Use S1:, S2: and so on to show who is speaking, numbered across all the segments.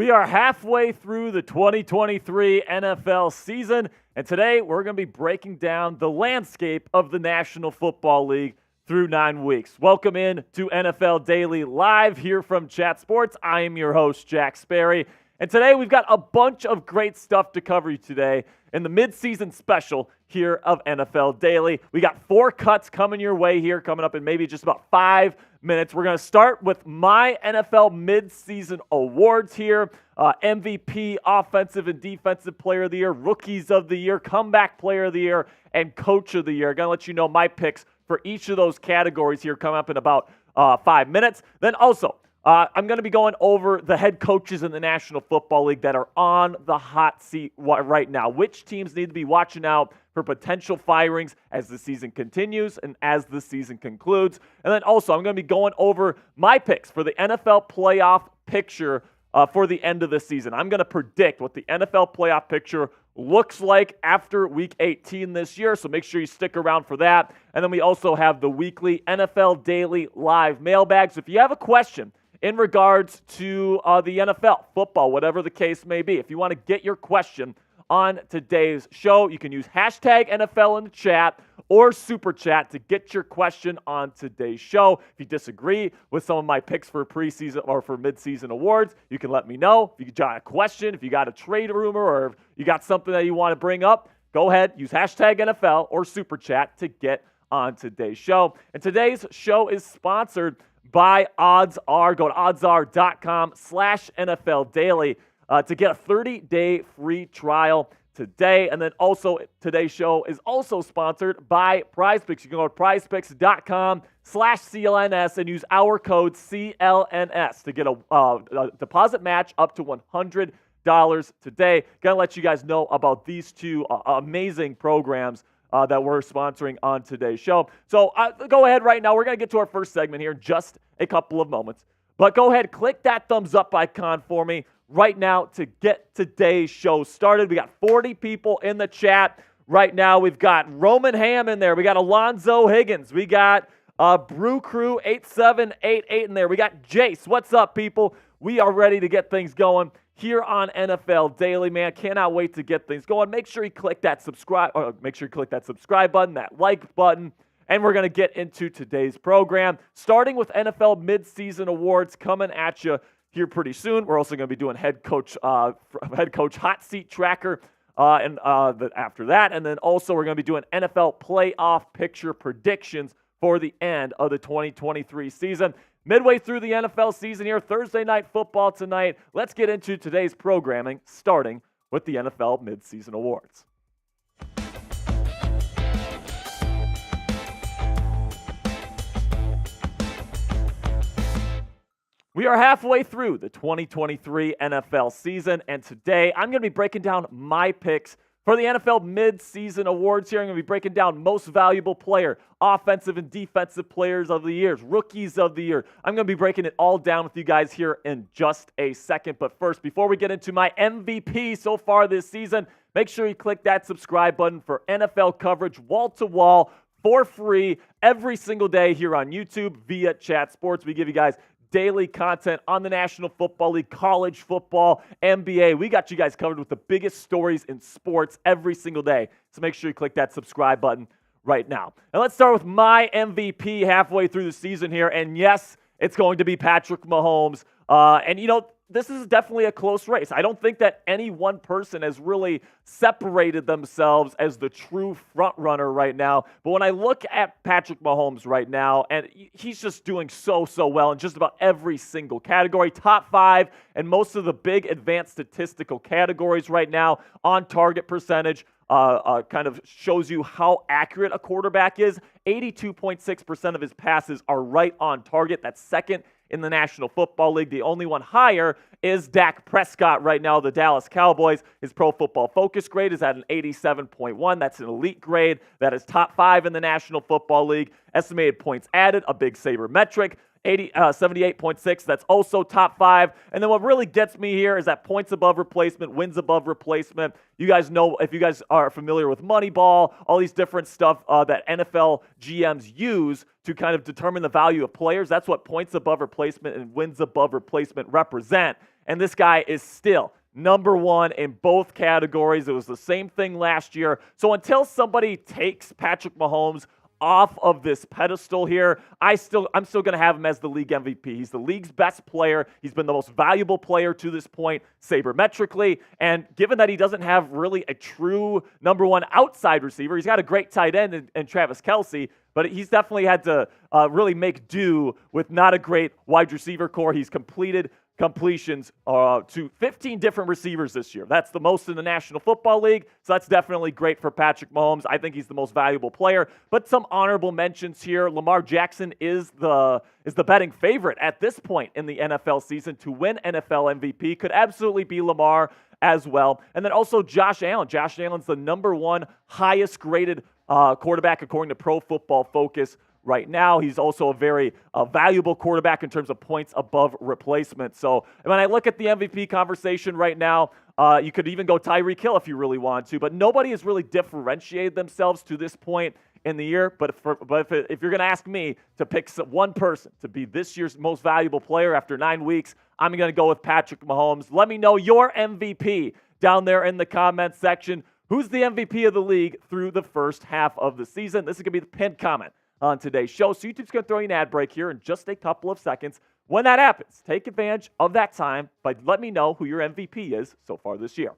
S1: We are halfway through the 2023 NFL season, and today we're going to be breaking down the landscape of the National Football League through 9 weeks. Welcome in to NFL Daily Live here from Chat Sports. I am your host, Jack Sperry, and today we've got a bunch of great stuff to cover today in the midseason special here of NFL Daily. We got 4 cuts coming your way here, coming up in maybe just about 5 minutes. We're going to start with my NFL midseason awards here. MVP, Offensive and Defensive Player of the Year, Rookies of the Year, Comeback Player of the Year, and Coach of the Year. Going to let you know my picks for each of those categories here coming up in about 5 minutes. Then also, I'm going to be going over the head coaches in the National Football League that are on the hot seat right now. Which teams need to be watching out for potential firings as the season continues and as the season concludes. And then also, I'm going to be going over my picks for the NFL playoff picture for the end of the season. I'm going to predict what the NFL playoff picture looks like after Week 18 this year, so make sure you stick around for that. And then we also have the weekly NFL Daily Live mailbag. So if you have a question in regards to the NFL, football, whatever the case may be, if you want to get your question on today's show, you can use hashtag NFL in the chat or super chat to get your question on today's show. If you disagree with some of my picks for preseason or for midseason awards, you can let me know. If you got a question, if you got a trade rumor, or if you got something that you want to bring up, go ahead, use hashtag NFL or super chat to get on today's show. And today's show is sponsored by Odds Are. Go to oddsr.com/NFL Daily to get a 30-day free trial today. And then also, today's show is also sponsored by PrizePicks. You can go to prizepicks.com/CLNS and use our code CLNS to get a deposit match up to $100 today. Gonna let you guys know about these two amazing programs that we're sponsoring on today's show. So go ahead right now. We're going to get to our first segment here in just a couple of moments. But go ahead, click that thumbs up icon for me right now to get today's show started. We got 40 people in the chat right now. We've got Roman Ham in there. We got Alonzo Higgins. We got Brew Crew 8788 in there. We got Jace. What's up, people? We are ready to get things going here on NFL Daily, man. Cannot wait to get things going. Make sure you click that subscribe button, that like button, and we're going to get into today's program, starting with NFL midseason awards coming at you here pretty soon. We're also going to be doing head coach hot seat tracker after that, and then also we're going to be doing NFL playoff picture predictions for the end of the 2023 season. Midway through the NFL season here, Thursday Night Football tonight. Let's get into today's programming, starting with the NFL Midseason Awards. We are halfway through the 2023 NFL season, and today I'm going to be breaking down my picks for the NFL Midseason Awards here. I'm going to be breaking down Most Valuable Player, Offensive and Defensive Players of the Year, Rookies of the Year. I'm going to be breaking it all down with you guys here in just a second. But first, before we get into my MVP so far this season, make sure you click that subscribe button for NFL coverage wall-to-wall for free every single day here on YouTube via Chat Sports. We give you guys daily content on the National Football League, college football, NBA. We got you guys covered with the biggest stories in sports every single day. So make sure you click that subscribe button right now. And let's start with my MVP halfway through the season here. And yes, it's going to be Patrick Mahomes. And you know, this is definitely a close race. I don't think that any one person has really separated themselves as the true front runner right now. But when I look at Patrick Mahomes right now, and he's just doing so well in just about every single category, top 5 and most of the big advanced statistical categories right now, on target percentage, kind of shows you how accurate a quarterback is. 82.6% of his passes are right on target. That's second in the National Football League. The only one higher is Dak Prescott right now, the Dallas Cowboys. His Pro Football Focus grade is at an 87.1. That's an elite grade. That is top 5 in the National Football League. Estimated points added, a big saber metric. 78.6, that's also top 5. And then what really gets me here is that points above replacement, wins above replacement. You guys know, if you guys are familiar with Moneyball, all these different stuff that NFL GMs use to kind of determine the value of players, that's what points above replacement and wins above replacement represent. and this guy is still number one in both categories. It was the same thing last year. So until somebody takes Patrick Mahomes off of this pedestal here, I'm still going to have him as the league MVP. He's the league's best player. He's been the most valuable player to this point, sabermetrically. And given that he doesn't have really a true number one outside receiver, he's got a great tight end in Travis Kelce, but he's definitely had to really make do with not a great wide receiver core. He's completed completions to 15 different receivers this year. That's the most in the National Football League, so that's definitely great for Patrick Mahomes. I think he's the most valuable player. But some honorable mentions here. Lamar Jackson is the betting favorite at this point in the NFL season to win NFL MVP. Could absolutely be Lamar as well. And then also Josh Allen. Josh Allen's the number one highest graded quarterback according to Pro Football Focus right now. He's also a very valuable quarterback in terms of points above replacement. So when I look at the MVP conversation right now, you could even go Tyreek Hill if you really want to, but nobody has really differentiated themselves to this point in the year. But if you're going to ask me to pick one person to be this year's most valuable player after 9 weeks, I'm going to go with Patrick Mahomes. Let me know your MVP down there in the comments section. Who's the MVP of the league through the first half of the season? This is going to be the pinned comment on today's show. So YouTube's going to throw you an ad break here in just a couple of seconds. When that happens, take advantage of that time by letting me know who your MVP is so far this year.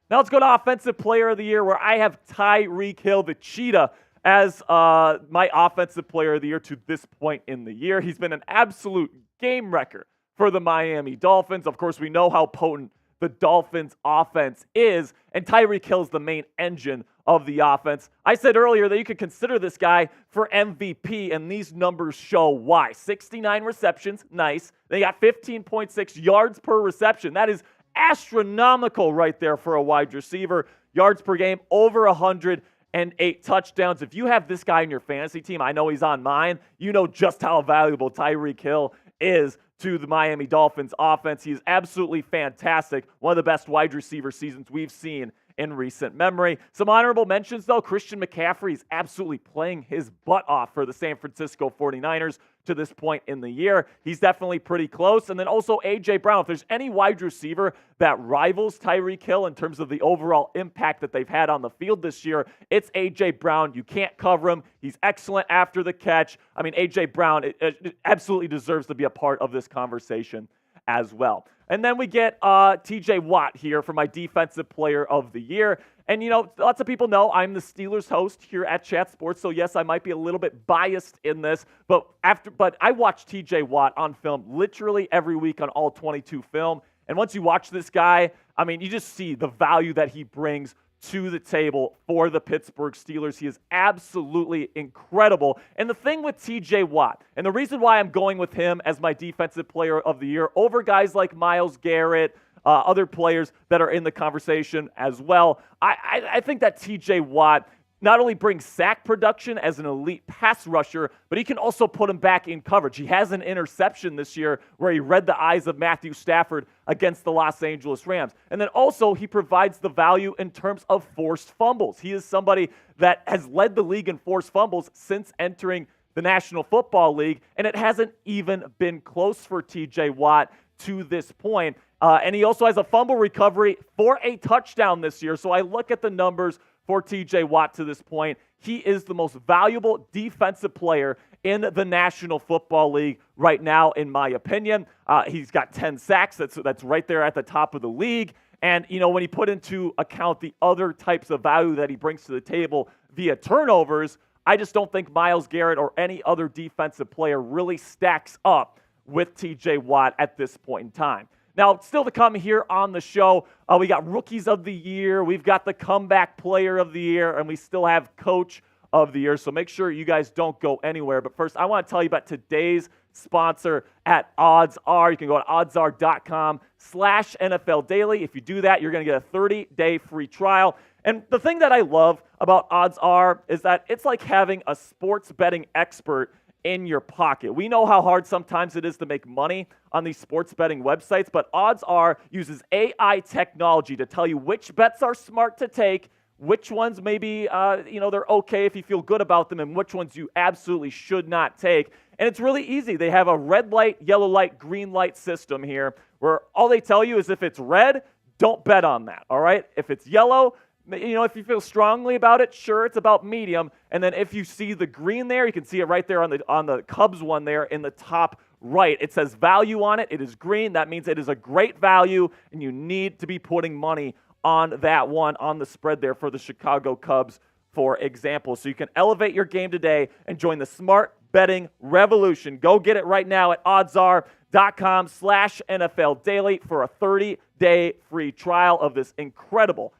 S1: Now let's go to Offensive Player of the Year, where I have Tyreek Hill, the Cheetah, as my Offensive Player of the Year to this point in the year. He's been an absolute game wrecker for the Miami Dolphins. Of course, we know how potent the Dolphins' offense is, and Tyreek Hill's the main engine of the offense. I said earlier that you could consider this guy for MVP, and these numbers show why. 69 receptions, nice. They got 15.6 yards per reception. That is astronomical right there for a wide receiver. Yards per game, over 108 touchdowns. If you have this guy in your fantasy team, I know he's on mine, you know just how valuable Tyreek Hill is to the Miami Dolphins offense. He is absolutely fantastic. One of the best wide receiver seasons we've seen in recent memory. Some honorable mentions, though. Christian McCaffrey is absolutely playing his butt off for the San Francisco 49ers to this point in the year. He's definitely pretty close. And then also A.J. Brown. If there's any wide receiver that rivals Tyreek Hill in terms of the overall impact that they've had on the field this year, it's A.J. Brown. You can't cover him. He's excellent after the catch. I mean, A.J. Brown it absolutely deserves to be a part of this conversation as well. And then we get TJ Watt here for my Defensive Player of the Year. And, you know, lots of people know I'm the Steelers host here at Chat Sports, so yes, I might be a little bit biased in this, but I watch TJ Watt on film literally every week on all 22 film. And once you watch this guy, I mean, you just see the value that he brings to the table for the Pittsburgh Steelers. He is absolutely incredible. And the thing with TJ Watt, and the reason why I'm going with him as my Defensive Player of the Year over guys like Myles Garrett, other players that are in the conversation as well, I think that TJ Watt not only brings sack production as an elite pass rusher, but he can also put him back in coverage. He has an interception this year where he read the eyes of Matthew Stafford against the Los Angeles Rams. And then also he provides the value in terms of forced fumbles. He is somebody that has led the league in forced fumbles since entering the National Football League, and it hasn't even been close for TJ Watt to this point. And he also has a fumble recovery for a touchdown this year. So I look at the numbers for TJ Watt to this point. He is the most valuable defensive player in the National Football League right now, in my opinion. He's got 10 sacks. That's right there at the top of the league. And, you know, when you put into account the other types of value that he brings to the table via turnovers, I just don't think Myles Garrett or any other defensive player really stacks up with TJ Watt at this point in time. Now, still to come here on the show, we got Rookies of the Year, we've got the Comeback Player of the Year, and we still have Coach of the Year. So make sure you guys don't go anywhere. But first, I want to tell you about today's sponsor at Odds Are. You can go to oddsr.com/NFL Daily. If you do that, you're going to get a 30-day free trial. And the thing that I love about Odds Are is that it's like having a sports betting expert in your pocket. We know how hard sometimes it is to make money on these sports betting websites, but Odds Are uses AI technology to tell you which bets are smart to take, which ones maybe, they're okay if you feel good about them, and which ones you absolutely should not take. And it's really easy. They have a red light, yellow light, green light system here where all they tell you is if it's red, don't bet on that, all right? If it's yellow, if you feel strongly about it, sure, it's about medium. And then if you see the green there, you can see it right there on the Cubs one there in the top right. It says value on it. It is green. That means it is a great value, and you need to be putting money on that one on the spread there for the Chicago Cubs, for example. So you can elevate your game today and join the smart betting revolution. Go get it right now at oddsr.com/NFL daily for a 30-day free trial of this incredible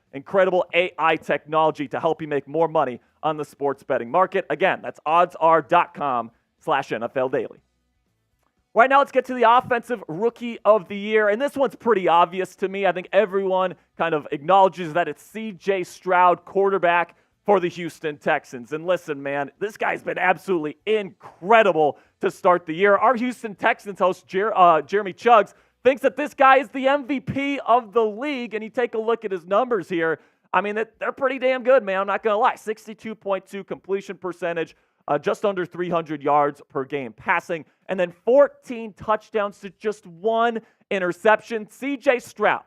S1: AI technology to help you make more money on the sports betting market. Again, that's oddsr.com/NFL daily. Right now, let's get to the offensive rookie of the year. And this one's pretty obvious to me. I think everyone kind of acknowledges that it's C.J. Stroud, quarterback for the Houston Texans. And listen, man, this guy's been absolutely incredible to start the year. Our Houston Texans host, Jeremy Chuggs, thinks that this guy is the MVP of the league. And you take a look at his numbers here. I mean, they're pretty damn good, man. I'm not going to lie. 62.2 completion percentage, just under 300 yards per game passing, and then 14 touchdowns to just one interception. C.J. Stroud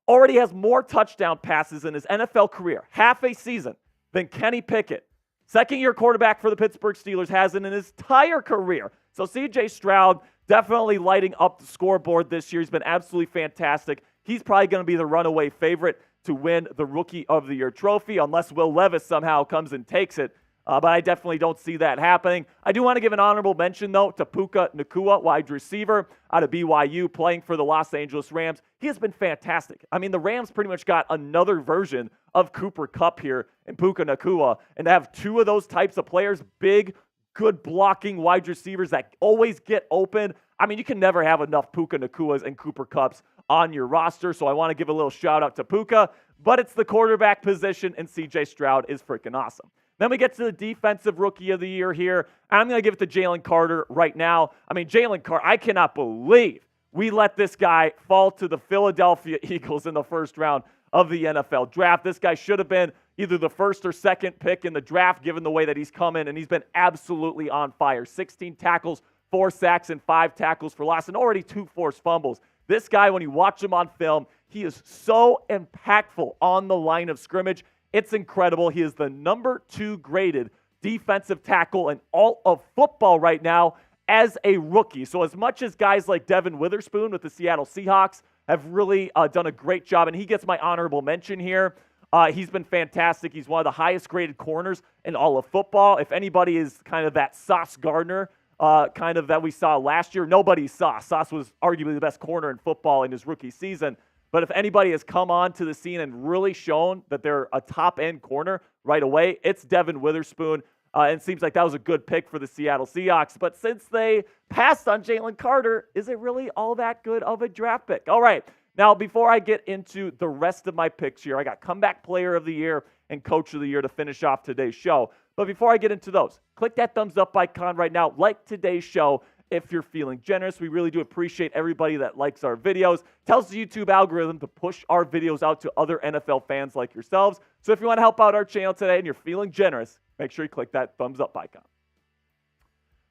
S1: already has more touchdown passes in his NFL career, half a season, than Kenny Pickett, second-year quarterback for the Pittsburgh Steelers, has in his entire career. So C.J. Stroud definitely lighting up the scoreboard this year. He's been absolutely fantastic. He's probably going to be the runaway favorite to win the Rookie of the Year trophy, unless Will Levis somehow comes and takes it. But I definitely don't see that happening. I do want to give an honorable mention, though, to Puka Nacua, wide receiver out of BYU, playing for the Los Angeles Rams. He has been fantastic. I mean, the Rams pretty much got another version of Cooper Kupp here in Puka Nacua. And to have two of those types of players, big, good blocking wide receivers that always get open. I mean, you can never have enough Puka Nacuas and Cooper Kupps on your roster. So I want to give a little shout out to Puka. But it's the quarterback position, and C.J. Stroud is freaking awesome. Then we get to the defensive rookie of the year here. I'm going to give it to Jalen Carter right now. I mean, Jalen Carter, I cannot believe we let this guy fall to the Philadelphia Eagles in the first round of the NFL draft. This guy should have been either the first or second pick in the draft, given the way that he's come in, and he's been absolutely on fire. 16 tackles, 4 sacks, and 5 tackles for loss, and already 2 forced fumbles. This guy, when you watch him on film, he is so impactful on the line of scrimmage. It's incredible. He is the number 2 graded defensive tackle in all of football right now as a rookie. So as much as guys like Devin Witherspoon with the Seattle Seahawks have really done a great job, and he gets my honorable mention here, he's been fantastic. He's one of the highest graded corners in all of football. If anybody is kind of that Sauce Gardner kind of that we saw last year, nobody's Sauce. Sauce was arguably the best corner in football in his rookie season. But if anybody has come on to the scene and really shown that they're a top-end corner right away, it's Devin Witherspoon. And it seems like that was a good pick for the Seattle Seahawks. But since they passed on Jalen Carter, is it really all that good of a draft pick? All right. Now, before I get into the rest of my picks here, I got Comeback Player of the Year and Coach of the Year to finish off today's show. But before I get into those, click that thumbs up icon right now. Like today's show if you're feeling generous. We really do appreciate everybody that likes our videos. Tells the YouTube algorithm to push our videos out to other NFL fans like yourselves. So if you want to help out our channel today and you're feeling generous, make sure you click that thumbs up icon.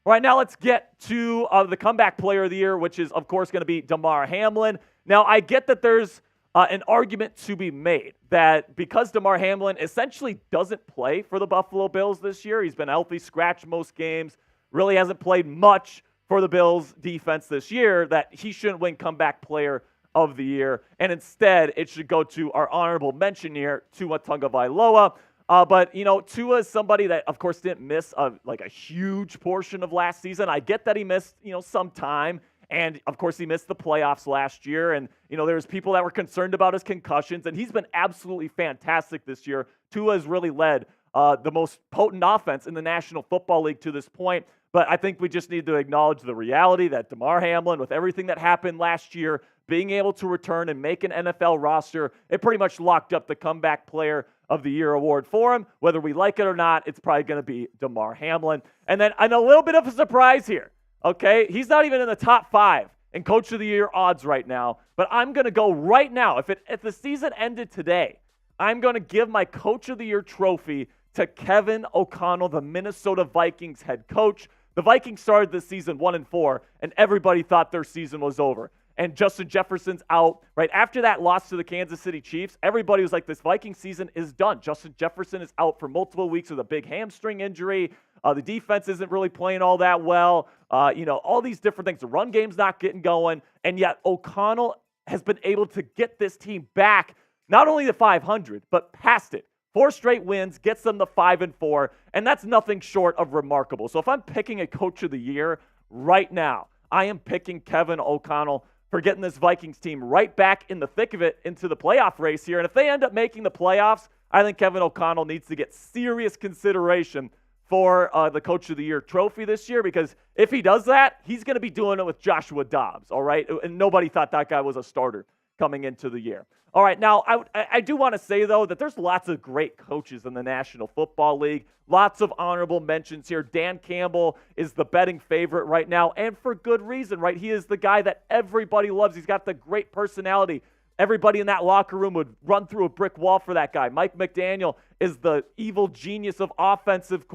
S1: All right, now let's get to the Comeback Player of the Year, which is, of course, going to be Damar Hamlin. Now, I get that there's an argument to be made that because Damar Hamlin essentially doesn't play for the Buffalo Bills this year, he's been healthy, scratched most games, really hasn't played much for the Bills defense this year, that he shouldn't win Comeback Player of the Year. And instead, it should go to our honorable mention here, Tua Tagovailoa. But, Tua is somebody that, of course, didn't miss a huge portion of last season. I get that he missed, some time. And, of course, he missed the playoffs last year. And, there was people that were concerned about his concussions. And he's been absolutely fantastic this year. Tua has really led the most potent offense in the National Football League to this point. But I think we just need to acknowledge the reality that Damar Hamlin, with everything that happened last year, being able to return and make an NFL roster, it pretty much locked up the Comeback Player of the Year award for him. Whether we like it or not, it's probably going to be Damar Hamlin. And then a little bit of a surprise here, okay? He's not even in the top 5 in Coach of the Year odds right now. But I'm going to go right now. If the season ended today, I'm going to give my Coach of the Year trophy to Kevin O'Connell, the Minnesota Vikings head coach. The Vikings started this season 1-4, and everybody thought their season was over. And Justin Jefferson's out. Right after that loss to the Kansas City Chiefs, everybody was like, this Viking season is done. Justin Jefferson is out for multiple weeks with a big hamstring injury. The defense isn't really playing all that well. All these different things. The run game's not getting going. And yet O'Connell has been able to get this team back, not only to 500, but past it. 4 straight wins gets them to 5-4, and that's nothing short of remarkable. So if I'm picking a Coach of the Year right now, I am picking Kevin O'Connell for getting this Vikings team right back in the thick of it into the playoff race here. And if they end up making the playoffs, I think Kevin O'Connell needs to get serious consideration for the Coach of the Year trophy this year, because if he does that, he's going to be doing it with Joshua Dobbs, all right? And nobody thought that guy was a starter coming into the year. All right, now I do want to say, though, that there's lots of great coaches in the National Football League. Lots of honorable mentions here. Dan Campbell is the betting favorite right now, and for good reason, right? He is the guy that everybody loves. He's got the great personality. Everybody in that locker room would run through a brick wall for that guy. Mike McDaniel is the evil genius of offensive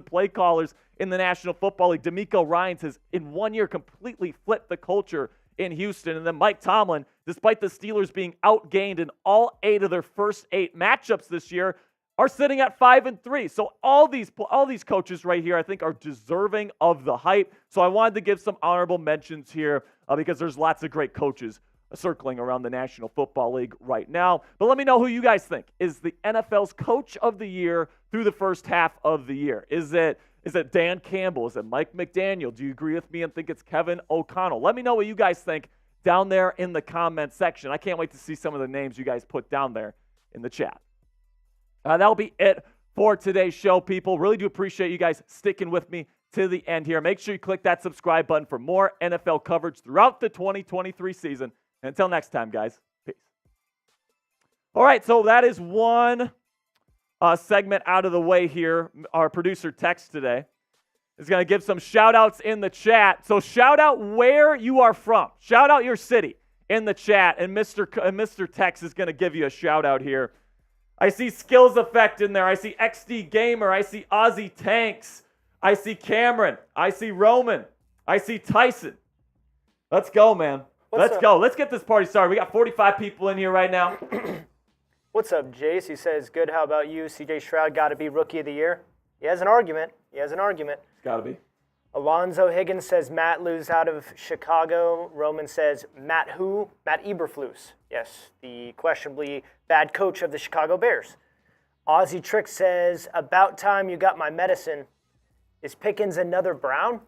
S1: play callers in the National Football League. DeMeco Ryans has, in 1 year, completely flipped the culture in Houston. And then Mike Tomlin, despite the Steelers being outgained in all 8 of their first 8 matchups this year, are sitting at 5-3. So all these coaches right here, I think, are deserving of the hype. So I wanted to give some honorable mentions here because there's lots of great coaches circling around the National Football League right now. But let me know who you guys think is the NFL's Coach of the Year through the first half of the year. Is it Dan Campbell? Is it Mike McDaniel? Do you agree with me and think it's Kevin O'Connell? Let me know what you guys think down there in the comment section. I can't wait to see some of the names you guys put down there in the chat. That'll be it for today's show, people. Really do appreciate you guys sticking with me to the end here. Make sure you click that subscribe button for more NFL coverage throughout the 2023 season. And until next time, guys, peace. All right, so that is one segment out of the way here. Our producer Tex today is going to give some shout-outs in the chat. So shout out where you are from. Shout out your city in the chat, and Mr. Tex is going to give you a shout-out here. I see Skills Effect in there. I see XD Gamer. I see Aussie Tanks. I see Cameron. I see Roman. I see Tyson. Let's go, man. Let's go. Let's get this party started. We got 45 people in here right now.
S2: What's up, Jace? He says, good, how about you? CJ Stroud got to be Rookie of the Year. He has an argument. It's
S1: got to be.
S2: Alonzo Higgins says, Matt Luz out of Chicago. Roman says, Matt who? Matt Eberflus. Yes, the questionably bad coach of the Chicago Bears. Aussie Trick says, about time you got my medicine. Is Pickens another Brown?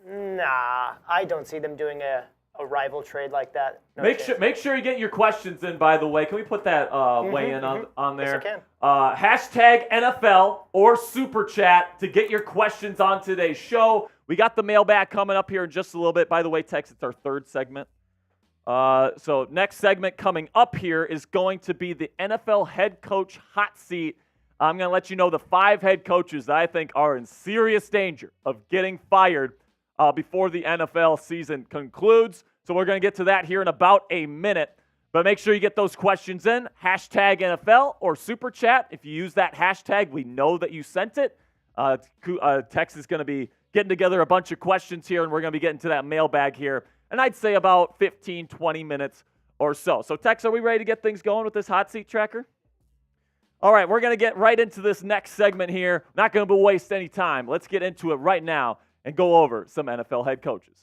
S2: Nah, I don't see them doing a rival trade like that. No
S1: Make sure you get your questions in, by the way. Can we put that weigh in on there?
S2: Yes,
S1: #
S2: I can.
S1: NFL or Super Chat to get your questions on today's show. We got the mailbag coming up here in just a little bit. By the way, Tex, it's our 3rd segment. So next segment coming up here is going to be the NFL head coach hot seat. I'm going to let you know the 5 head coaches that I think are in serious danger of getting fired before the NFL season concludes. So we're going to get to that here in about a minute. But make sure you get those questions in. # NFL or Super Chat. If you use that hashtag, we know that you sent it. Tex is going to be getting together a bunch of questions here, and we're going to be getting to that mailbag here. And I'd say about 15, 20 minutes or so. So, Tex, are we ready to get things going with this hot seat tracker? All right, we're going to get right into this next segment here. Not going to waste any time. Let's get into it right now and go over some NFL head coaches.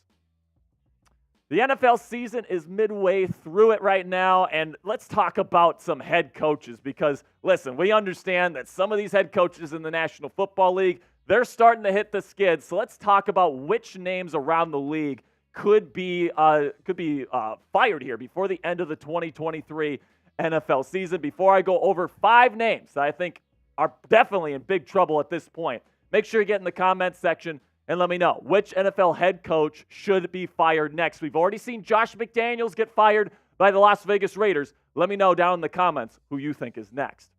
S1: The NFL season is midway through it right now, and let's talk about some head coaches because, listen, we understand that some of these head coaches in the National Football League, they're starting to hit the skids. So let's talk about which names around the league could be fired here before the end of the 2023 NFL season. Before I go over 5 names that I think are definitely in big trouble at this point, make sure you get in the comments section and let me know which NFL head coach should be fired next. We've already seen Josh McDaniels get fired by the Las Vegas Raiders. Let me know down in the comments who you think is next.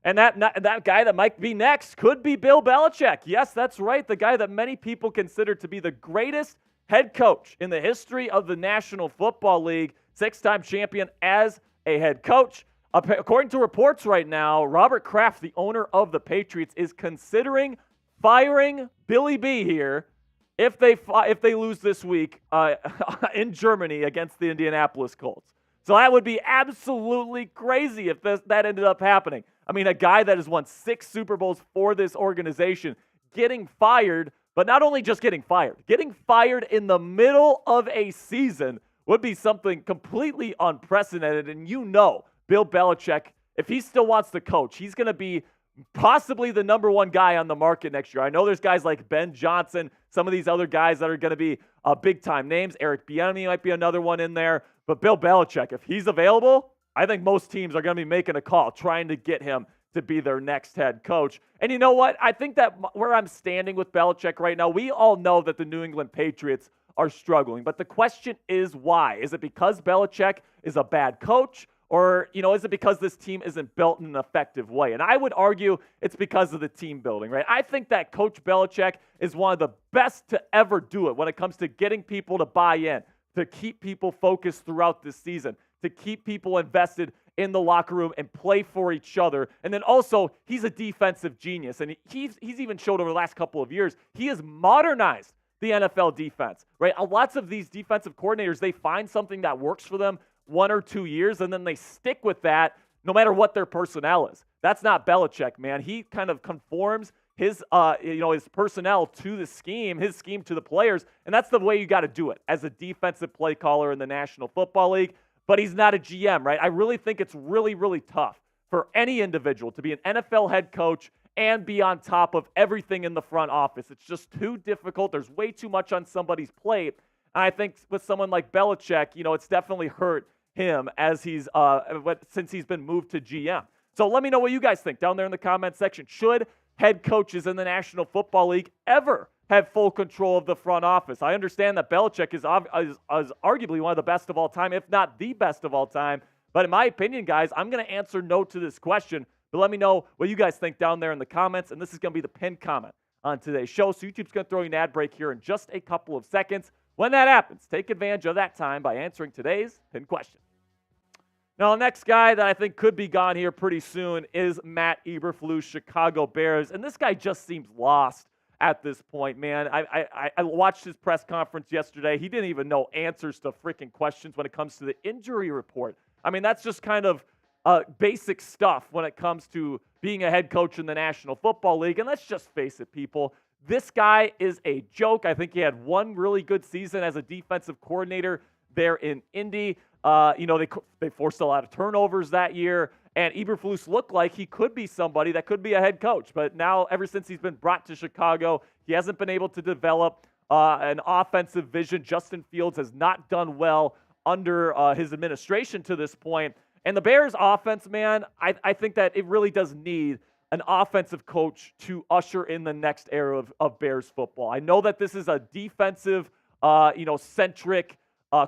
S1: And that guy that might be next could be Bill Belichick. Yes, that's right. The guy that many people consider to be the greatest head coach in the history of the National Football League, 6-time champion as a head coach. According to reports right now, Robert Kraft, the owner of the Patriots, is considering firing Billy B here if they lose this week in Germany against the Indianapolis Colts. So that would be absolutely crazy if that ended up happening. I mean, a guy that has won 6 Super Bowls for this organization getting fired, but not only just getting fired in the middle of a season would be something completely unprecedented. And Bill Belichick, if he still wants to coach, he's going to be possibly the number one guy on the market next year. I know there's guys like Ben Johnson, some of these other guys that are going to be big-time names. Eric Bieniemy might be another one in there. But Bill Belichick, if he's available, I think most teams are going to be making a call, trying to get him to be their next head coach. And you know what? I think that where I'm standing with Belichick right now, we all know that the New England Patriots are struggling. But the question is why? Is it because Belichick is a bad coach? Or, is it because this team isn't built in an effective way? And I would argue it's because of the team building, right? I think that Coach Belichick is one of the best to ever do it when it comes to getting people to buy in, to keep people focused throughout this season, to keep people invested in the locker room and play for each other. And then also, he's a defensive genius. And he's even showed over the last couple of years, he has modernized the NFL defense, right? Lots of these defensive coordinators, they find something that works for them 1 or 2 years, and then they stick with that no matter what their personnel is. That's not Belichick, man. He kind of conforms his personnel to the scheme, his scheme to the players, and that's the way you got to do it as a defensive play caller in the National Football League. But he's not a GM, right? I really think it's really, really tough for any individual to be an NFL head coach and be on top of everything in the front office. It's just too difficult. There's way too much on somebody's plate. And I think with someone like Belichick, it's definitely hurt him as since he's been moved to GM. So let me know what you guys think down there in the comment section. Should head coaches in the National Football League ever have full control of the front office? I understand that Belichick is arguably one of the best of all time, if not the best of all time. But in my opinion, guys, I'm going to answer no to this question. But let me know what you guys think down there in the comments. And this is going to be the pinned comment on today's show. So YouTube's going to throw you an ad break here in just a couple of seconds. When that happens, take advantage of that time by answering today's pinned question. Now, the next guy that I think could be gone here pretty soon is Matt Eberflus, Chicago Bears. And this guy just seems lost at this point, man. I watched his press conference yesterday. He didn't even know answers to freaking questions when it comes to the injury report. I mean, that's just kind of basic stuff when it comes to being a head coach in the National Football League. And let's just face it, people. This guy is a joke. I think he had one really good season as a defensive coordinator there in Indy. They forced a lot of turnovers that year, and Eberflus looked like he could be somebody that could be a head coach. But now, ever since he's been brought to Chicago, he hasn't been able to develop an offensive vision. Justin Fields has not done well under his administration to this point. And the Bears offense, man, I think that it really does need an offensive coach to usher in the next era of Bears football. I know that this is a defensive, centric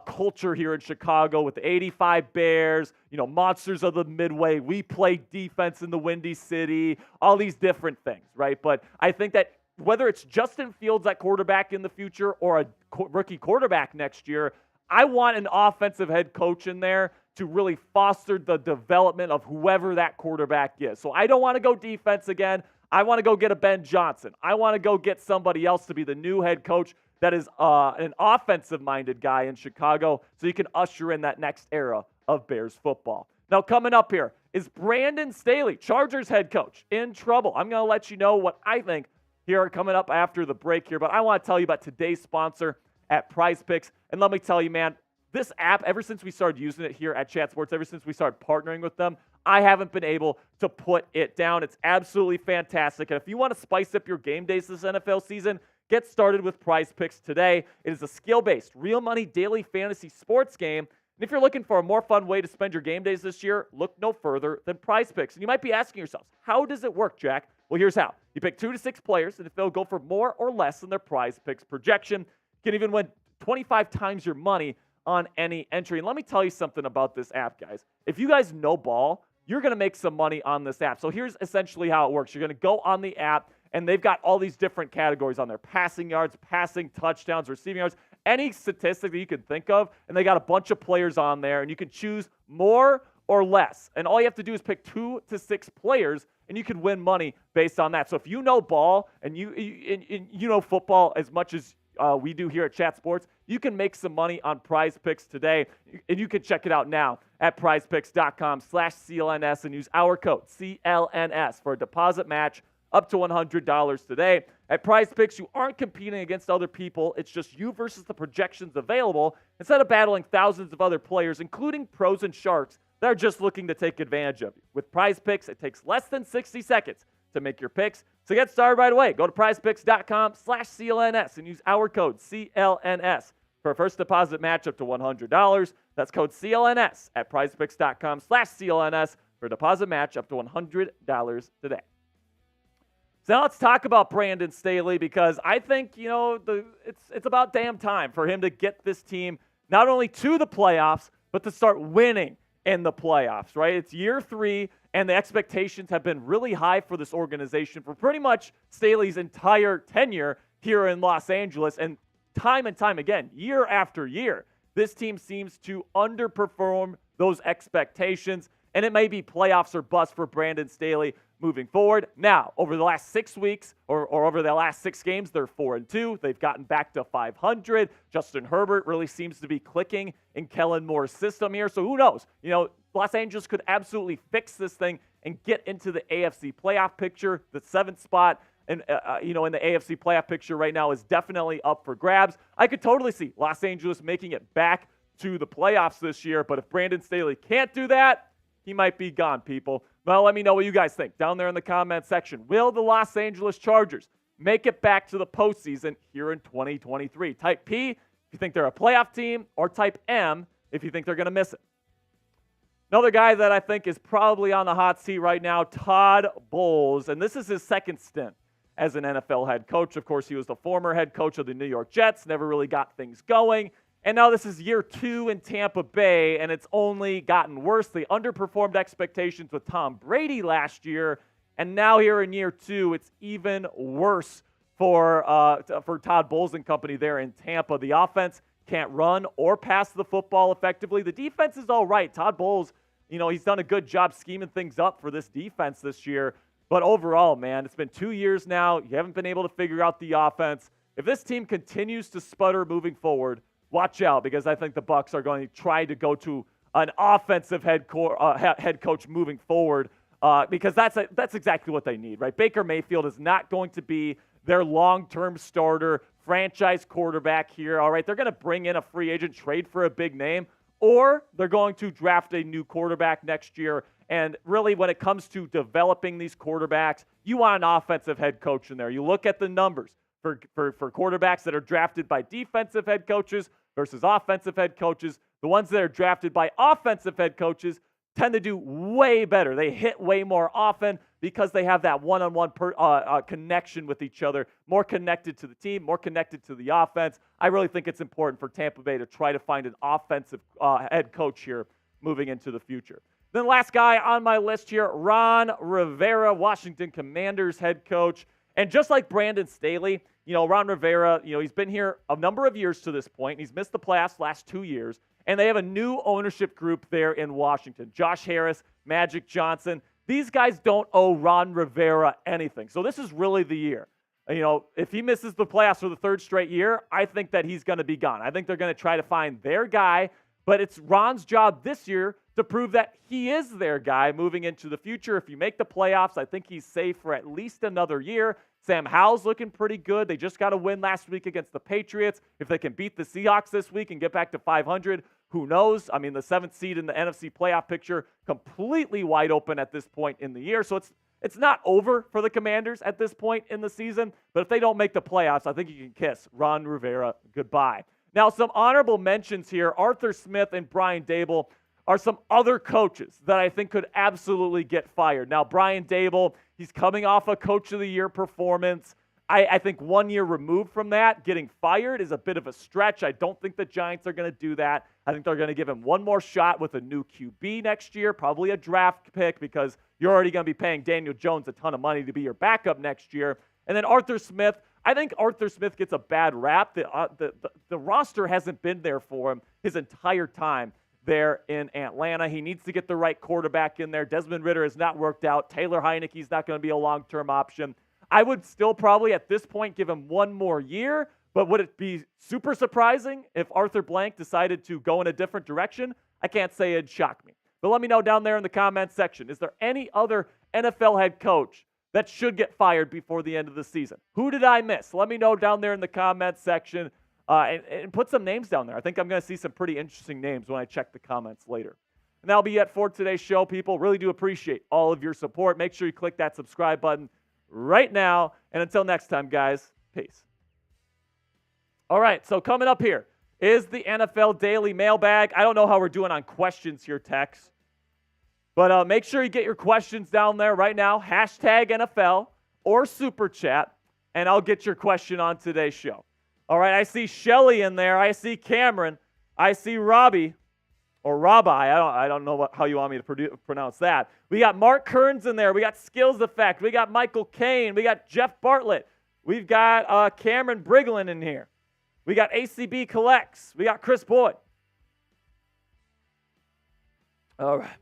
S1: culture here in Chicago with the 85 Bears, monsters of the Midway. We play defense in the Windy City, all these different things, right? But I think that whether it's Justin Fields at quarterback in the future or a rookie quarterback next year, I want an offensive head coach in there to really foster the development of whoever that quarterback is. So I don't want to go defense again. I want to go get a Ben Johnson. I want to go get somebody else to be the new head coach that is an offensive-minded guy in Chicago so you can usher in that next era of Bears football. Now, coming up here is Brandon Staley, Chargers head coach, in trouble. I'm going to let you know what I think here coming up after the break here, but I want to tell you about today's sponsor at Prize Picks. And let me tell you, man, this app, ever since we started using it here at Chat Sports, ever since we started partnering with them, I haven't been able to put it down. It's absolutely fantastic. And if you want to spice up your game days this NFL season, get started with Prize Picks today. It is a skill-based, real money daily fantasy sports game. And if you're looking for a more fun way to spend your game days this year, look no further than Prize Picks. And you might be asking yourselves, how does it work, Jack? Well, here's how. You pick 2 to 6 players, and if they'll go for more or less than their Prize Picks projection, you can even win 25 times your money on any entry. And let me tell you something about this app, guys. If you guys know ball, you're going to make some money on this app. So here's essentially how it works. You're going to go on the app, and they've got all these different categories on there: passing yards, passing touchdowns, receiving yards, any statistic that you can think of. And they got a bunch of players on there, and you can choose more or less. And all you have to do is pick 2 to 6 players, and you can win money based on that. So if you know ball and you know football as much as we do here at Chat Sports, you can make some money on Prize Picks today. And you can check it out now at prizepicks.com/CLNS and use our code CLNS for a deposit match up to $100 today. At Prize Picks, you aren't competing against other people. It's just you versus the projections available instead of battling thousands of other players, including pros and sharks that are just looking to take advantage of you. With Prize Picks, it takes less than 60 seconds to make your picks. So get started right away. Go to prizepicks.com/CLNS and use our code CLNS for a first deposit match up to $100. That's code CLNS at prizepicks.com/CLNS for a deposit match up to $100 today. So now let's talk about Brandon Staley, because I think, it's about damn time for him to get this team not only to the playoffs, but to start winning in the playoffs, right? It's year 3, and the expectations have been really high for this organization for pretty much Staley's entire tenure here in Los Angeles. And time again, year after year, this team seems to underperform those expectations, and it may be playoffs or bust for Brandon Staley moving forward. Now, over the last 6 weeks or over the last 6 games, they're 4-2. They've gotten back to 500. Justin Herbert really seems to be clicking in Kellen Moore's system here. So who knows? Los Angeles could absolutely fix this thing and get into the AFC playoff picture. The 7th spot in the AFC playoff picture right now is definitely up for grabs. I could totally see Los Angeles making it back to the playoffs this year, but if Brandon Staley can't do that, he might be gone, people. Well, let me know what you guys think down there in the comment section. Will the Los Angeles Chargers make it back to the postseason here in 2023? Type P if you think they're a playoff team, or type M if you think they're going to miss it. Another guy that I think is probably on the hot seat right now, Todd Bowles, and this is his second stint as an NFL head coach. Of course, he was the former head coach of the New York Jets, never really got things going. And now this is year 2 in Tampa Bay, and it's only gotten worse. They underperformed expectations with Tom Brady last year, and now here in year 2, it's even worse for Todd Bowles and company there in Tampa. The offense can't run or pass the football effectively. The defense is all right. Todd Bowles, he's done a good job scheming things up for this defense this year. But overall, man, it's been 2 years now. You haven't been able to figure out the offense. If this team continues to sputter moving forward, watch out, because I think the Bucs are going to try to go to an offensive head coach moving forward, because that's exactly what they need, right? Baker Mayfield is not going to be their long-term starter, franchise quarterback here, all right? They're going to bring in a free agent, trade for a big name, or they're going to draft a new quarterback next year. And really, when it comes to developing these quarterbacks, you want an offensive head coach in there. You look at the numbers for quarterbacks that are drafted by defensive head coaches versus offensive head coaches. The ones that are drafted by offensive head coaches tend to do way better. They hit way more often because they have that one-on-one connection with each other, more connected to the team, more connected to the offense. I really think it's important for Tampa Bay to try to find an offensive head coach here moving into the future. Then last guy on my list here, Ron Rivera, Washington Commanders head coach. And just like Brandon Staley, Ron Rivera, he's been here a number of years to this point, and he's missed the playoffs last 2 years. And they have a new ownership group there in Washington. Josh Harris, Magic Johnson. These guys don't owe Ron Rivera anything. So this is really the year. If he misses the playoffs for the 3rd straight year, I think that he's going to be gone. I think they're going to try to find their guy, but it's Ron's job this year to prove that he is their guy moving into the future. If you make the playoffs, I think he's safe for at least another year. Sam Howell's looking pretty good. They just got a win last week against the Patriots. If they can beat the Seahawks this week and get back to 500, who knows? I mean, the 7th seed in the NFC playoff picture, completely wide open at this point in the year. So it's not over for the Commanders at this point in the season. But if they don't make the playoffs, I think you can kiss Ron Rivera goodbye. Now, some honorable mentions here. Arthur Smith and Brian Daboll are some other coaches that I think could absolutely get fired. Now, Brian Daboll, he's coming off a Coach of the Year performance. I think 1 year removed from that, getting fired is a bit of a stretch. I don't think the Giants are going to do that. I think they're going to give him one more shot with a new QB next year, probably a draft pick, because you're already going to be paying Daniel Jones a ton of money to be your backup next year. And then Arthur Smith, I think Arthur Smith gets a bad rap. The roster hasn't been there for him his entire time there in Atlanta. He needs to get the right quarterback in there. Desmond Ridder has not worked out. Taylor Heineke's not going to be a long-term option. I would still probably at this point give him one more year, but would it be super surprising if Arthur Blank decided to go in a different direction? I can't say it'd shock me. But let me know down there in the comments section. Is there any other NFL head coach that should get fired before the end of the season? Who did I miss? Let me know down there in the comments section and put some names down there. I think I'm going to see some pretty interesting names when I check the comments later. And that'll be it for today's show, people. Really do appreciate all of your support. Make sure you click that subscribe button right now. And until next time, guys, peace. All right, so coming up here is the NFL Daily Mailbag. I don't know how we're doing on questions here, Tex. But make sure you get your questions down there right now. Hashtag NFL or Super Chat, and I'll get your question on today's show. All right, I see Shelly in there. I see Cameron. I see Robbie, or Rabbi. I don't know how you want me to pronounce that. We got Mark Kearns in there. We got Skills Effect. We got Michael Kane. We got Jeff Bartlett. We've got Cameron Briglin in here. We got ACB Collects. We got Chris Boyd. All right.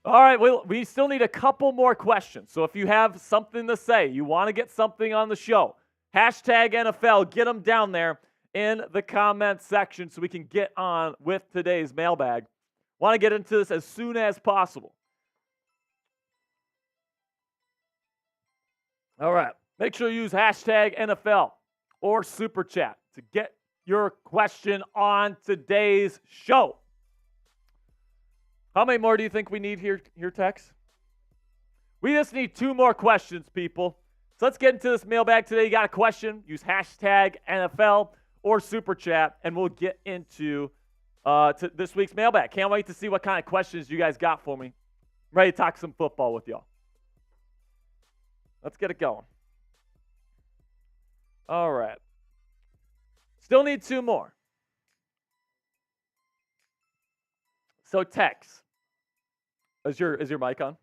S1: All right, we still need a couple more questions. So if you have something to say, you want to get something on the show, hashtag NFL, get them down there in the comments section so we can get on with today's mailbag. Want to get into this as soon as possible. All right, make sure you use hashtag NFL or Super Chat to get your question on today's show. How many more do you think we need here, Tex? We just need 2 more questions, people. So let's get into this mailbag today. You got a question, use hashtag NFL or Super Chat, and we'll get into to this week's mailbag. Can't wait to see what kind of questions you guys got for me. I'm ready to talk some football with y'all. Let's get it going. All right. Still need 2 more. So, Tex, is your mic on?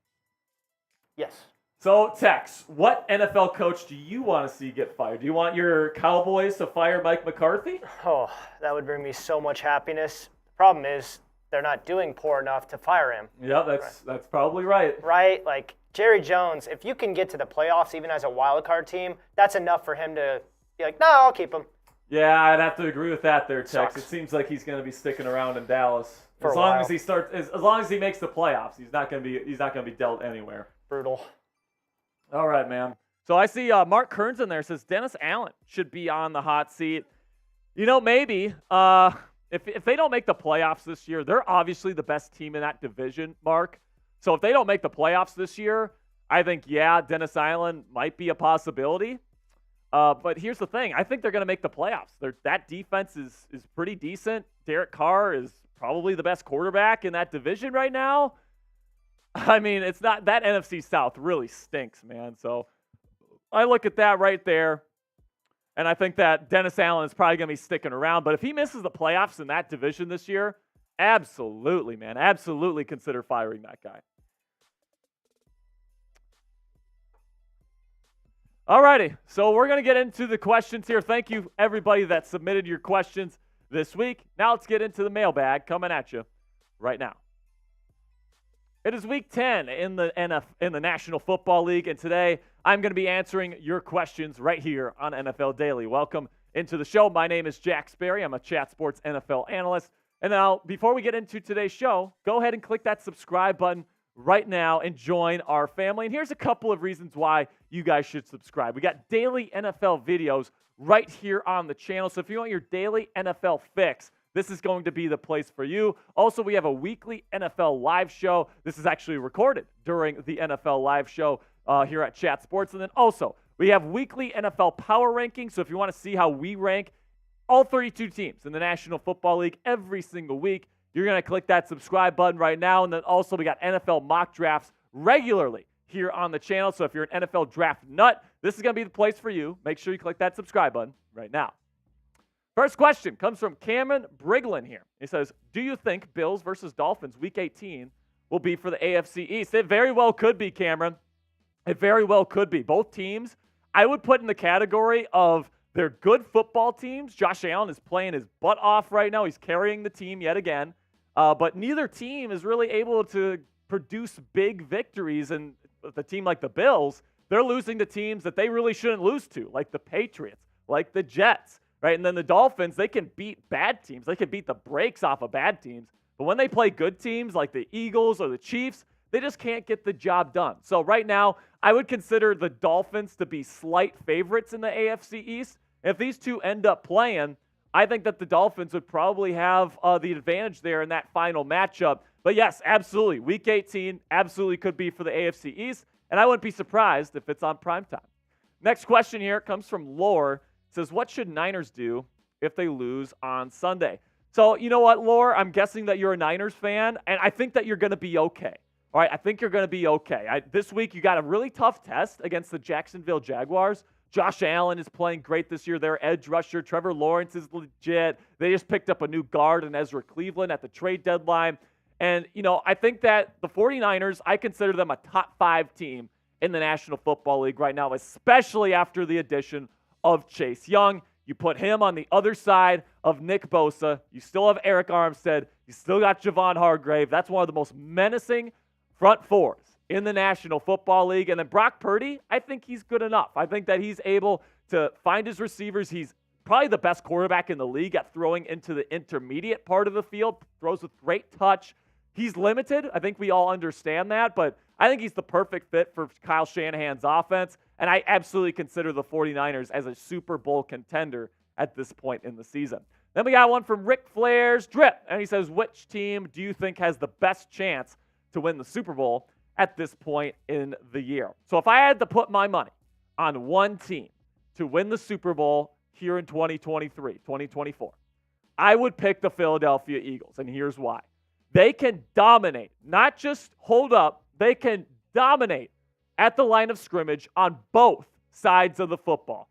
S2: Yes.
S1: So, Tex, what NFL coach do you want to see get fired? Do you want your Cowboys to fire Mike McCarthy?
S2: Oh, that would bring me so much happiness. The problem is they're not doing poor enough to fire him.
S1: Yeah, that's probably right.
S2: Right? Like, Jerry Jones, if you can get to the playoffs even as a wild card team, that's enough for him to be like, no, I'll keep him.
S1: Yeah, I'd have to agree with that there, Tex.
S2: Sucks.
S1: It seems like he's going to be sticking around in Dallas.
S2: For
S1: as
S2: a
S1: long
S2: while.
S1: as as long as he makes the playoffs, he's not going to be dealt anywhere.
S2: Brutal.
S1: All right, man. So I see Mark Kearns in there says Dennis Allen should be on the hot seat. You know, maybe if they don't make the playoffs this year, they're obviously the best team in that division, Mark. So if they don't make the playoffs this year, I think, yeah, Dennis Allen might be a possibility. But here's the thing. I think they're going to make the playoffs. That defense is pretty decent. Derek Carr is probably the best quarterback in that division right now. I mean, it's not that NFC South really stinks, man. So I look at that right there, and I think that Dennis Allen is probably going to be sticking around. But if he misses the playoffs in that division this year, absolutely, man, absolutely consider firing that guy. All righty, so we're going to get into the questions here. Thank you, everybody that submitted your questions this week. Now let's get into the mailbag coming at you right now. It is Week 10 in the National Football League, and today I'm going to be answering your questions right here on NFL Daily. Welcome into the show. My name is Jack Sperry. I'm a Chat Sports NFL analyst. And now, before we get into today's show, go ahead and click that subscribe button right now and join our family. And here's a couple of reasons why you guys should subscribe. We got daily NFL videos right here on the channel. So if you want your daily NFL fix, this is going to be the place for you. Also, we have a weekly NFL live show. This is actually recorded during the NFL live show here at Chat Sports. And then also, we have weekly NFL power rankings. So if you want to see how we rank all 32 teams in the National Football League every single week, you're going to click that subscribe button right now. And then also, we got NFL mock drafts regularly here on the channel. So if you're an NFL draft nut, this is going to be the place for you. Make sure you click that subscribe button right now. First question comes from Cameron Briglin here. He says, do you think Bills versus Dolphins Week 18 will be for the AFC East? It very well could be, Cameron. It very well could be. Both teams, I would put in the category of They're good football teams. Josh Allen is playing his butt off right now. He's carrying the team yet again. But neither team is really able to produce big victories. And with a team like the Bills, they're losing to teams that they really shouldn't lose to, like the Patriots, like the Jets, right? And then the Dolphins, they can beat bad teams. They can beat the brakes off of bad teams. But when they play good teams like the Eagles or the Chiefs, they just can't get the job done. So right now, I would consider the Dolphins to be slight favorites in the AFC East. If these two end up playing, I think that the Dolphins would probably have the advantage there in that final matchup. But yes, absolutely. Week 18 absolutely could be for the AFC East, and I wouldn't be surprised if it's on primetime. Next question here comes from Lore. It says, what should Niners do if they lose on Sunday? So, you know what, Lore? I'm guessing that you're a Niners fan, and I think that you're going to be okay. All right, I think you're going to be okay. This week, you got a really tough test against the Jacksonville Jaguars. Josh Allen is playing great this year. Their edge rusher, Trevor Lawrence, is legit. They just picked up a new guard in Ezra Cleveland at the trade deadline. And, you know, I think that the 49ers, I consider them a top 5 team in the National Football League right now, especially after the addition of Chase Young. You put him on the other side of Nick Bosa. You still have Eric Armstead. You still got Javon Hargrave. That's one of the most menacing front fours in the National Football League. And then Brock Purdy, I think he's good enough. I think that he's able to find his receivers. He's probably the best quarterback in the league at throwing into the intermediate part of the field, throws with great touch. He's limited. I think we all understand that, but I think he's the perfect fit for Kyle Shanahan's offense, and I absolutely consider the 49ers as a Super Bowl contender at this point in the season. Then we got one from Ric Flair's Drip, and he says, which team do you think has the best chance to win the Super Bowl at this point in the year? So if I had to put my money on one team to win the Super Bowl here in 2023, 2024, I would pick the Philadelphia Eagles, and here's why. They can dominate, not just hold up, they can dominate at the line of scrimmage on both sides of the football.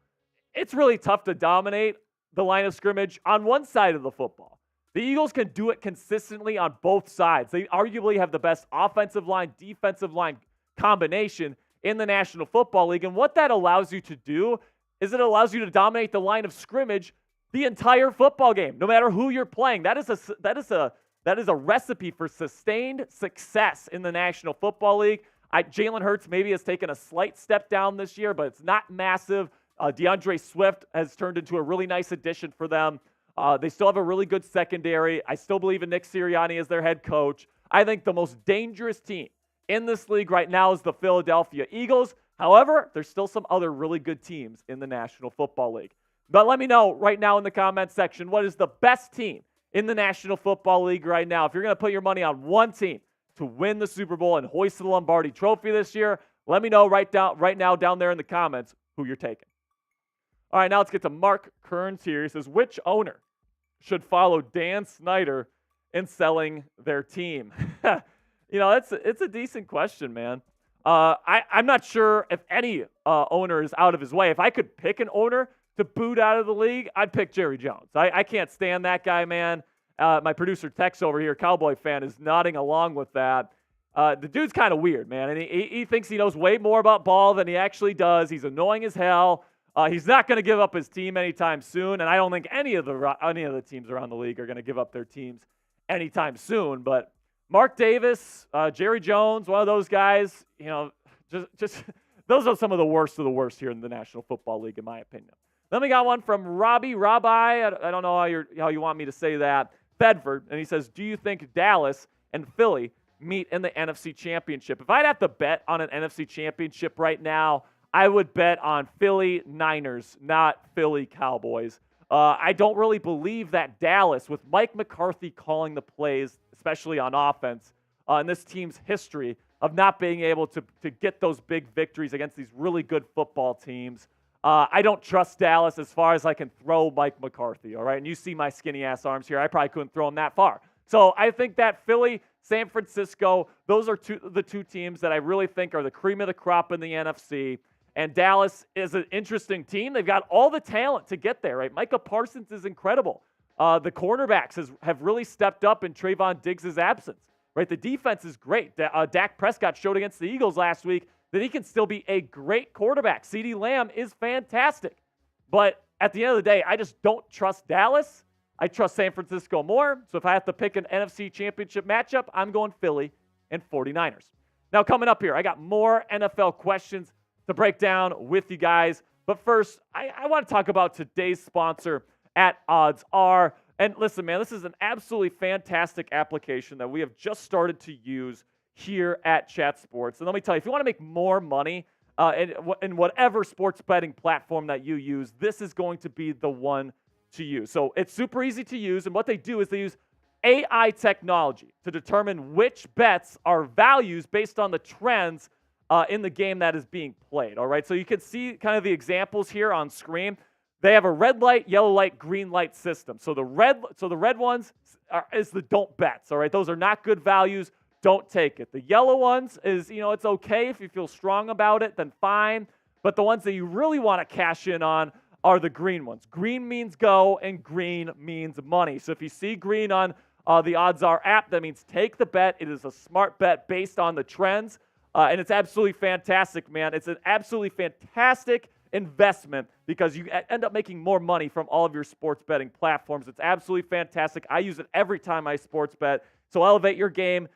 S1: It's really tough to dominate the line of scrimmage on one side of the football. The Eagles can do it consistently on both sides. They arguably have the best offensive line, defensive line combination in the National Football League. And what that allows you to do is it allows you to dominate the line of scrimmage the entire football game, no matter who you're playing. That is a recipe for sustained success in the National Football League. Jalen Hurts maybe has taken a slight step down this year, but it's not massive. DeAndre Swift has turned into a really nice addition for them. They still have a really good secondary. I still believe in Nick Sirianni as their head coach. I think the most dangerous team in this league right now is the Philadelphia Eagles. However, there's still some other really good teams in the National Football League. But let me know right now in the comments section, what is the best team in the National Football League right now? If you're going to put your money on one team to win the Super Bowl and hoist the Lombardi Trophy this year, let me know right now down there in the comments who you're taking. All right, now let's get to Mark Kearns here. He says, which owner should follow Dan Snyder in selling their team? You know, it's a decent question, man. I'm not sure if any owner is out of his way. If I could pick an owner to boot out of the league, I'd pick Jerry Jones. I can't stand that guy, man. My producer Tex over here, Cowboy fan, is nodding along with that. The dude's kind of weird, man, and he thinks he knows way more about ball than he actually does. He's annoying as hell. He's not going to give up his team anytime soon, and I don't think any of the teams around the league are going to give up their teams anytime soon. But Mark Davis, Jerry Jones, one of those guys, you know, just those are some of the worst here in the National Football League, in my opinion. Then we got one from Rabbi. I don't know how you want me to say that. Bedford, and he says, do you think Dallas and Philly meet in the NFC Championship? If I'd have to bet on an NFC Championship right now, I would bet on Philly Niners, not Philly Cowboys. I don't really believe that Dallas, with Mike McCarthy calling the plays, especially on offense, and this team's history of not being able to get those big victories against these really good football teams, I don't trust Dallas as far as I can throw Mike McCarthy, all right? And you see my skinny-ass arms here. I probably couldn't throw them that far. So I think that Philly, San Francisco, those are the two teams that I really think are the cream of the crop in the NFC. And Dallas is an interesting team. They've got all the talent to get there, right? Micah Parsons is incredible. The cornerbacks have really stepped up in Trayvon Diggs' absence, right? The defense is great. Dak Prescott showed against the Eagles last week that he can still be a great quarterback. CeeDee Lamb is fantastic. But at the end of the day, I just don't trust Dallas. I trust San Francisco more. So if I have to pick an NFC Championship matchup, I'm going Philly and 49ers. Now, coming up here, I got more NFL questions to break down with you guys. But first, I want to talk about today's sponsor at Odds Are. And listen, man, this is an absolutely fantastic application that we have just started to use here at Chat Sports. And let me tell you, if you want to make more money in whatever sports betting platform that you use, this is going to be the one to use. So it's super easy to use. And what they do is they use AI technology to determine which bets are values based on the trends in the game that is being played. All right, so you can see kind of the examples here on screen. They have a red light, yellow light, green light system. So the red ones is the don't bets. All right, those are not good values. Don't take it. The yellow ones is, it's okay if you feel strong about it, then fine. But the ones that you really want to cash in on are the green ones. Green means go, and green means money. So if you see green on the Odds Are app, that means take the bet. It is a smart bet based on the trends, and it's absolutely fantastic, man. It's an absolutely fantastic investment because you end up making more money from all of your sports betting platforms. It's absolutely fantastic. I use it every time I sports bet. So elevate your game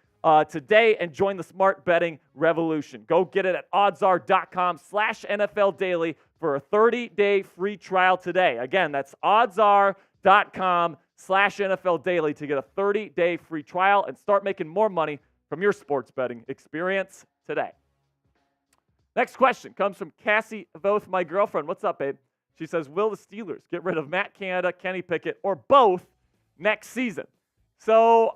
S1: today and join the smart betting revolution. Go get it at oddsr.com/NFL daily for a 30-day free trial today. Again, that's oddsr.com/NFL daily to get a 30-day free trial and start making more money from your sports betting experience today. Next question comes from Cassie Voth, my girlfriend. What's up, babe? She says, will the Steelers get rid of Matt Canada, Kenny Pickett, or both next season? So,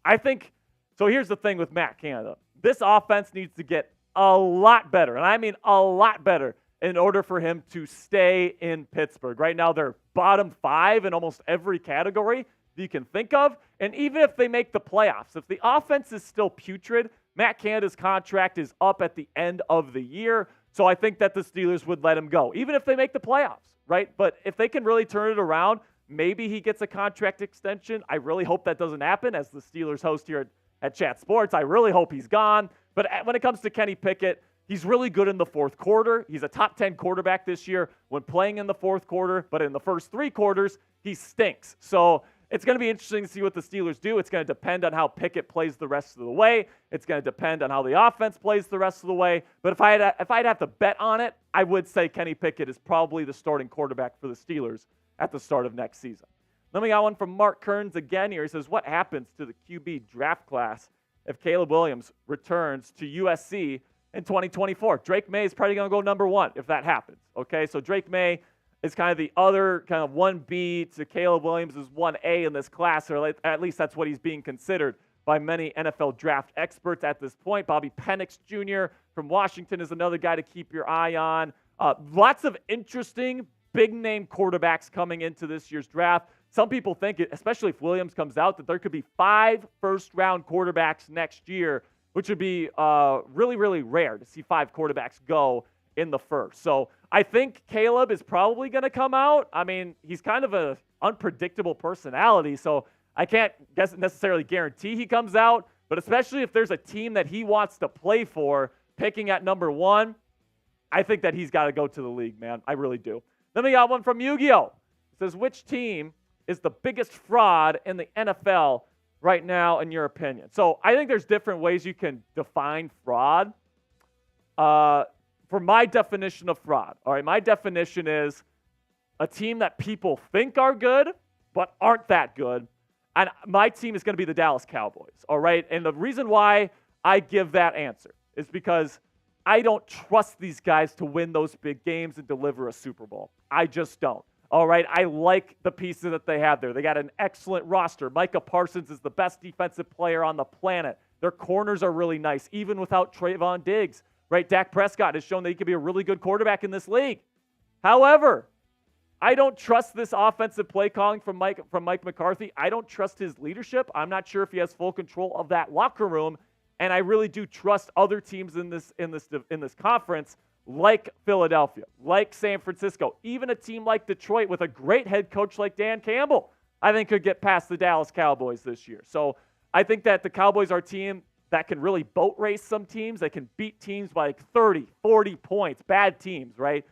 S1: I think, so here's the thing with Matt Canada. This offense needs to get a lot better, and I mean a lot better, in order for him to stay in Pittsburgh. Right now, they're bottom 5 in almost every category that you can think of, and even if they make the playoffs, if the offense is still putrid, Matt Canada's contract is up at the end of the year, so I think that the Steelers would let him go, even if they make the playoffs, right? But if they can really turn it around, maybe he gets a contract extension. I really hope that doesn't happen. As the Steelers host here at Chat Sports, I really hope he's gone. But when it comes to Kenny Pickett, he's really good in the fourth quarter. He's a top 10 quarterback this year when playing in the fourth quarter, but in the first 3 quarters, he stinks. So it's going to be interesting to see what the Steelers do. It's going to depend on how Pickett plays the rest of the way. It's going to depend on how the offense plays the rest of the way. But if I'd have to bet on it, I would say Kenny Pickett is probably the starting quarterback for the Steelers at the start of next season. Then we got one from Mark Kearns again here. He says, what happens to the QB draft class if Caleb Williams returns to USC in 2024? Drake May is probably going to go number 1 if that happens. Okay, so Drake May is kind of the other kind of 1B to Caleb Williams is 1A in this class, or at least that's what he's being considered by many NFL draft experts at this point. Bobby Penix Jr. from Washington is another guy to keep your eye on. Lots of interesting big-name quarterbacks coming into this year's draft. Some people think, especially if Williams comes out, that there could be 5 first-round quarterbacks next year, which would be really, really rare to see 5 quarterbacks go in the first. So I think Caleb is probably going to come out. I mean, he's kind of an unpredictable personality, so I can't necessarily guarantee he comes out, but especially if there's a team that he wants to play for, picking at number 1, I think that he's got to go to the league, man. I really do. Then we got one from Yu-Gi-Oh! It says, which team is the biggest fraud in the NFL right now, in your opinion? So I think there's different ways you can define fraud. For my definition of fraud, all right, my definition is a team that people think are good but aren't that good. And my team is going to be the Dallas Cowboys, all right? And the reason why I give that answer is because I don't trust these guys to win those big games and deliver a Super Bowl. I just don't. All right, I like the pieces that they have there. They got an excellent roster. Micah Parsons is the best defensive player on the planet. Their corners are really nice, even without Trayvon Diggs. Right, Dak Prescott has shown that he could be a really good quarterback in this league. However, I don't trust this offensive play calling from Mike McCarthy. I don't trust his leadership. I'm not sure if he has full control of that locker room, and I really do trust other teams in this conference, like Philadelphia, like San Francisco, even a team like Detroit with a great head coach like Dan Campbell, I think could get past the Dallas Cowboys this year. So I think that the Cowboys are a team that can really boat race some teams. They can beat teams by like 30, 40 points, bad teams, right?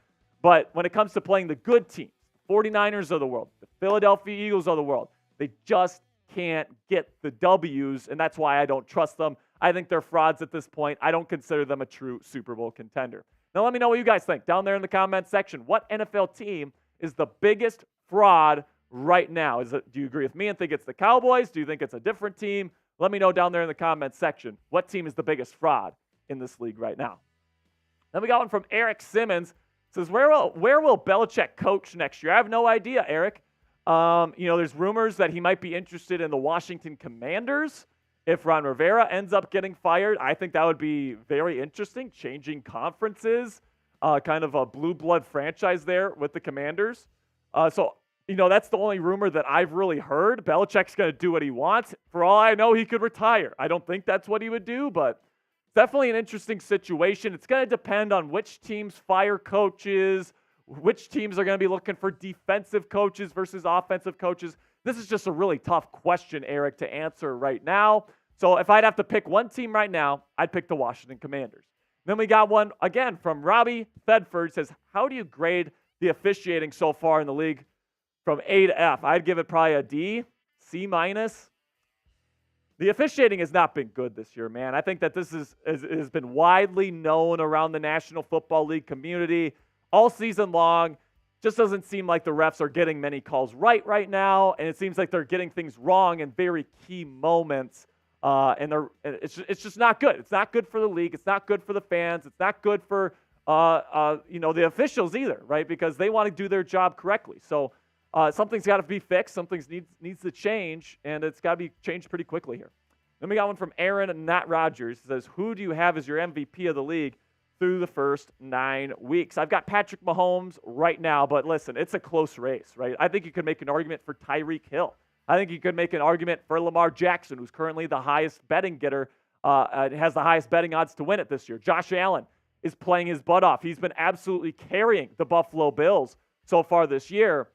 S1: But when it comes to playing the good teams, 49ers of the world, the Philadelphia Eagles of the world, they just can't get the W's, and that's why I don't trust them. I think they're frauds at this point. I don't consider them a true Super Bowl contender. Now, let me know what you guys think down there in the comment section. What NFL team is the biggest fraud right now? Do you agree with me and think it's the Cowboys? Do you think it's a different team? Let me know down there in the comment section. What team is the biggest fraud in this league right now? Then we got one from Eric Simmons. It says, where will Belichick coach next year? I have no idea, Eric. There's rumors that he might be interested in the Washington Commanders. If Ron Rivera ends up getting fired, I think that would be very interesting, changing conferences, kind of a blue blood franchise there with the Commanders. That's the only rumor that I've really heard. Belichick's going to do what he wants. For all I know, he could retire. I don't think that's what he would do, but it's definitely an interesting situation. It's going to depend on which teams fire coaches, which teams are going to be looking for defensive coaches versus offensive coaches. This is just a really tough question, Eric, to answer right now. So if I'd have to pick one team right now, I'd pick the Washington Commanders. Then we got one, again, from Robbie Thedford. Says, how do you grade the officiating so far in the league from A to F? I'd give it probably a D, C minus. The officiating has not been good this year, man. I think that this has been widely known around the National Football League community all season long. Just doesn't seem like the refs are getting many calls right now, and it seems like they're getting things wrong in very key moments, it's just not good. It's not good for the league. It's not good for the fans. It's not good for the officials either, right? Because they want to do their job correctly. So something's got to be fixed. Something needs to change, and it's got to be changed pretty quickly here. Then we got one from Aaron and Nat Rogers. It says, who do you have as your MVP of the league through the first 9 weeks? I've got Patrick Mahomes right now, but listen, it's a close race, right? I think you could make an argument for Tyreek Hill. I think you could make an argument for Lamar Jackson, who's currently the highest betting getter, has the highest betting odds to win it this year. Josh Allen is playing his butt off. He's been absolutely carrying the Buffalo Bills so far this year.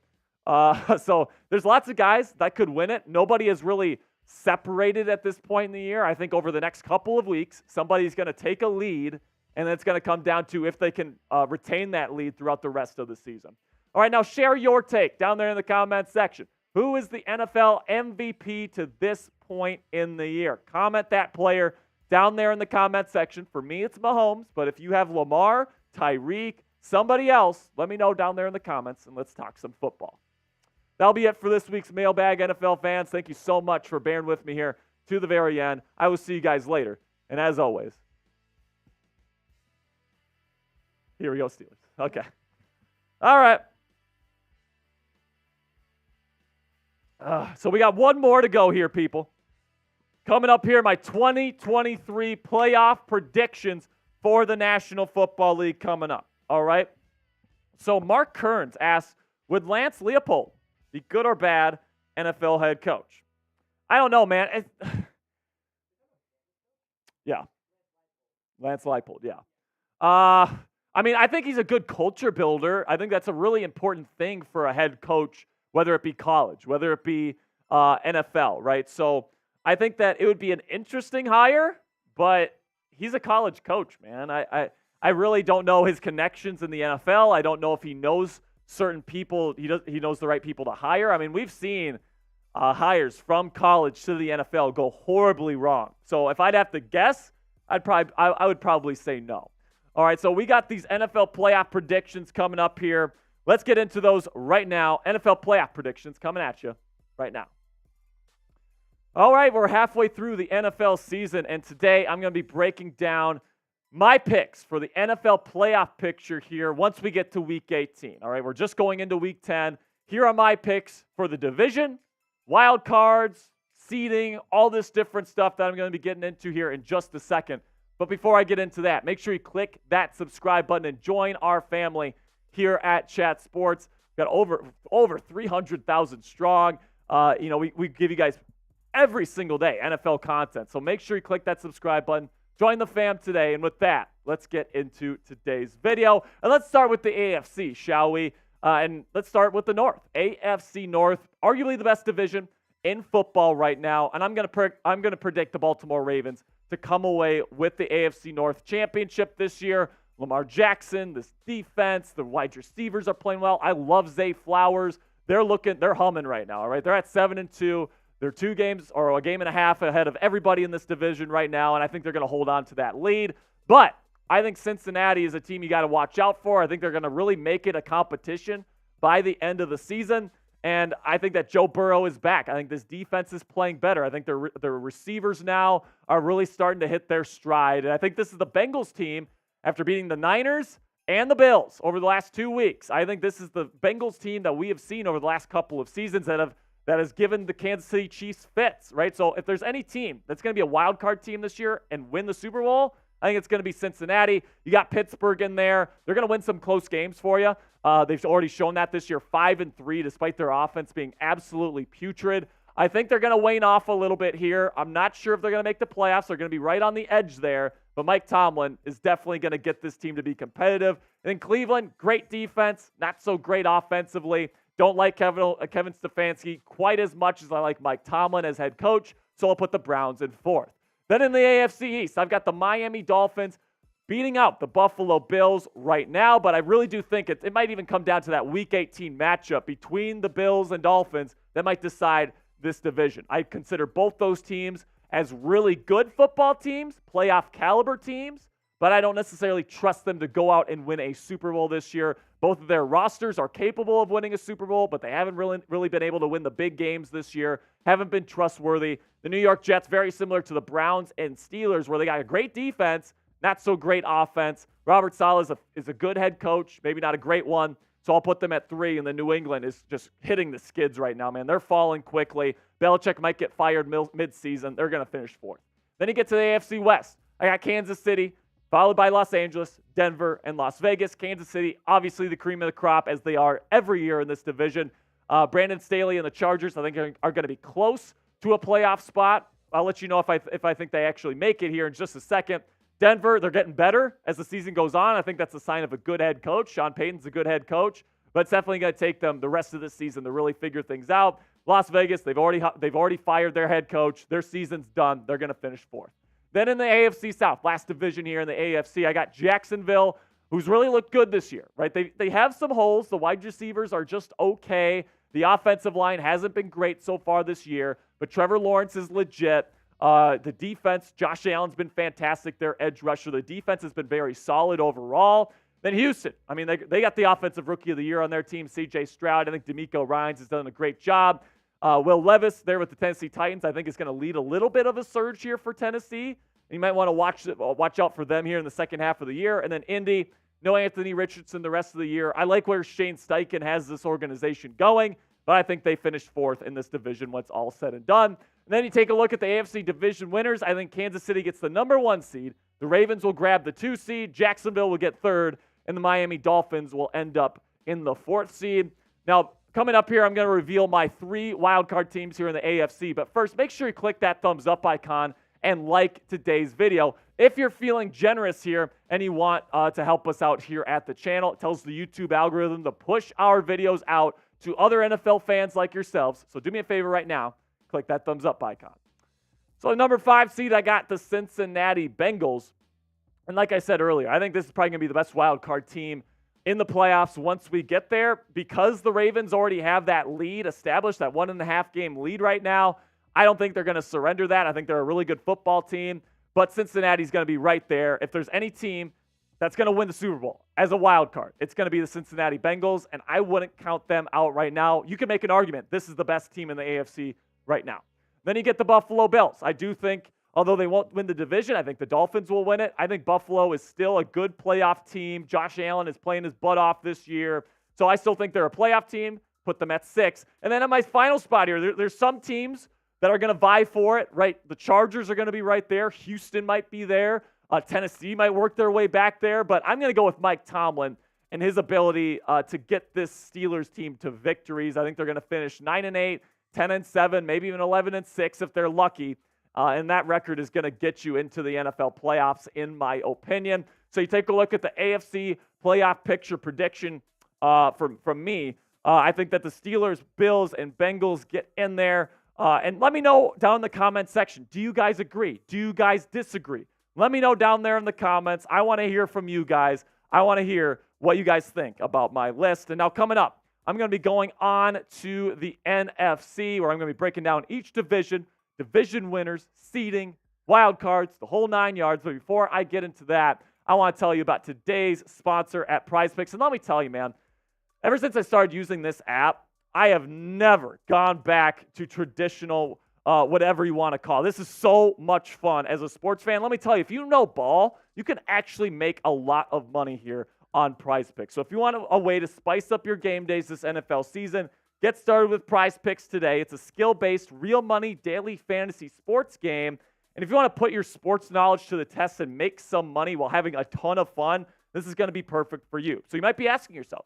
S1: So there's lots of guys that could win it. Nobody has really separated at this point in the year. I think over the next couple of weeks, somebody's going to take a lead, and it's going to come down to if they can retain that lead throughout the rest of the season. All right, now share your take down there in the comments section. Who is the NFL MVP to this point in the year? Comment that player down there in the comment section. For me, it's Mahomes, but if you have Lamar, Tyreek, somebody else, let me know down there in the comments, and let's talk some football. That'll be it for this week's Mailbag, NFL fans. Thank you so much for bearing with me here to the very end. I will see you guys later. And as always, here we go, Steelers. Okay. All right. So we got one more to go here, people. Coming up here, my 2023 playoff predictions for the National Football League coming up. All right. So Mark Kearns asks, would Lance Leipold be good or bad NFL head coach? I don't know, man. Yeah. Lance Leipold, yeah. I think he's a good culture builder. I think that's a really important thing for a head coach, whether it be college, whether it be NFL, right? So I think that it would be an interesting hire, but he's a college coach, man. I really don't know his connections in the NFL. I don't know if he knows certain people. He knows the right people to hire. I mean, we've seen hires from college to the NFL go horribly wrong. So if I'd have to guess, I would probably say no. All right, so we got these NFL playoff predictions coming up here. Let's get into those right now. NFL playoff predictions coming at you right now. All right, we're halfway through the NFL season, and today I'm going to be breaking down my picks for the NFL playoff picture here once we get to Week 18. All right, we're just going into Week 10. Here are my picks for the division, wild cards, seeding, all this different stuff that I'm going to be getting into here in just a second. But before I get into that, make sure you click that subscribe button and join our family here at Chat Sports. We've got over 300,000 strong. We give you guys every single day NFL content. So make sure you click that subscribe button. Join the fam today. And with that, let's get into today's video. And let's start with the AFC, shall we? And let's start with the North. AFC North, arguably the best division in football right now. And I'm going to predict the Baltimore Ravens to come away with the AFC North championship this year. Lamar Jackson, this defense, the wide receivers are playing well. I love Zay Flowers. They're humming right now, all right? They're at 7-2. They're 2 games or a game and a half ahead of everybody in this division right now, and I think they're going to hold on to that lead. But I think Cincinnati is a team you got to watch out for. I think they're going to really make it a competition by the end of the season. And I think that Joe Burrow is back. I think this defense is playing better. I think their receivers now are really starting to hit their stride. And I think this is the Bengals team after beating the Niners and the Bills over the last 2 weeks. I think this is the Bengals team that we have seen over the last couple of seasons that has given the Kansas City Chiefs fits, right? So if there's any team that's going to be a wild card team this year and win the Super Bowl, I think it's going to be Cincinnati. You got Pittsburgh in there. They're going to win some close games for you. They've already shown that this year, 5-3, despite their offense being absolutely putrid. I think they're going to wane off a little bit here. I'm not sure if they're going to make the playoffs. They're going to be right on the edge there. But Mike Tomlin is definitely going to get this team to be competitive. And then Cleveland, great defense, not so great offensively. Don't like Kevin Stefanski quite as much as I like Mike Tomlin as head coach, so I'll put the Browns in 4th. Then in the AFC East, I've got the Miami Dolphins beating out the Buffalo Bills right now, but I really do think it might even come down to that Week 18 matchup between the Bills and Dolphins that might decide this division. I consider both those teams as really good football teams, playoff caliber teams, but I don't necessarily trust them to go out and win a Super Bowl this year. Both of their rosters are capable of winning a Super Bowl, but they haven't really been able to win the big games this year, haven't been trustworthy. The New York Jets, very similar to the Browns and Steelers, where they got a great defense, not so great offense. Robert Saleh is a good head coach, maybe not a great one, so I'll put them at 3, and then New England is just hitting the skids right now, man. They're falling quickly. Belichick might get fired mid-season. They're going to finish 4th. Then you get to the AFC West. I got Kansas City, followed by Los Angeles, Denver, and Las Vegas. Kansas City, obviously the cream of the crop, as they are every year in this division. Brandon Staley and the Chargers, I think, are going to be close to a playoff spot. I'll let you know if I think they actually make it here in just a second. Denver, they're getting better as the season goes on. I think that's a sign of a good head coach. Sean Payton's a good head coach, but it's definitely going to take them the rest of the season to really figure things out. Las Vegas, they've already fired their head coach. Their season's done. They're going to finish 4th. Then in the AFC South, last division here in the AFC, I got Jacksonville, who's really looked good this year, right? They have some holes. The wide receivers are just okay. The offensive line hasn't been great so far this year, but Trevor Lawrence is legit. The defense, Josh Allen's been fantastic, their edge rusher. The defense has been very solid overall. Then Houston, I mean, they got the offensive rookie of the year on their team, C.J. Stroud. I think DeMeco Ryans has done a great job. Will Levis there with the Tennessee Titans, I think is going to lead a little bit of a surge here for Tennessee. You might want to watch out for them here in the second half of the year. And then Indy, no Anthony Richardson the rest of the year. I like where Shane Steichen has this organization going, but I think they finished 4th in this division when it's all said and done. And then you take a look at the AFC division winners. I think Kansas City gets the number 1 seed. The Ravens will grab the 2 seed. Jacksonville will get 3rd. And the Miami Dolphins will end up in the 4th seed. Now, coming up here, I'm going to reveal my 3 wildcard teams here in the AFC. But first, make sure you click that thumbs up icon and like today's video. If you're feeling generous here and you want to help us out here at the channel, it tells the YouTube algorithm to push our videos out to other NFL fans like yourselves. So do me a favor right now. Click that thumbs up icon. So number 5 seed, I got the Cincinnati Bengals. And like I said earlier, I think this is probably going to be the best wild card team in the playoffs once we get there. Because the Ravens already have that lead established, that 1.5 game lead right now, I don't think they're going to surrender that. I think they're a really good football team. But Cincinnati's going to be right there. If there's any team that's going to win the Super Bowl as a wild card, it's going to be the Cincinnati Bengals, and I wouldn't count them out right now. You can make an argument. This is the best team in the AFC right now. Then you get the Buffalo Bills. I do think, although they won't win the division, I think the Dolphins will win it. I think Buffalo is still a good playoff team. Josh Allen is playing his butt off this year. So I still think they're a playoff team. Put them at 6. And then at my final spot here, there's some teams that are going to vie for it, right? The Chargers are going to be right there. Houston might be there. Tennessee might work their way back there. But I'm going to go with Mike Tomlin and his ability to get this Steelers team to victories. I think they're going to finish 9-8, 10-7, maybe even 11-6 if they're lucky. And that record is going to get you into the NFL playoffs, in my opinion. So you take a look at the AFC playoff picture prediction from me. I think that the Steelers, Bills, and Bengals get in there. And let me know down in the comment section, do you guys agree? Do you guys disagree? Let me know down there in the comments. I want to hear from you guys. I want to hear what you guys think about my list. And now coming up, I'm going to be going on to the NFC, where I'm going to be breaking down each division winners, seeding, wild cards, the whole 9 yards. But before I get into that, I want to tell you about today's sponsor at Prize Picks. And let me tell you, man, ever since I started using this app, I have never gone back to traditional, whatever you want to call it. This is so much fun as a sports fan. Let me tell you, if you know ball, you can actually make a lot of money here on Prize Picks. So if you want a way to spice up your game days this NFL season, get started with Prize Picks today. It's a skill-based, real money daily fantasy sports game. And if you want to put your sports knowledge to the test and make some money while having a ton of fun, this is going to be perfect for you. So you might be asking yourself,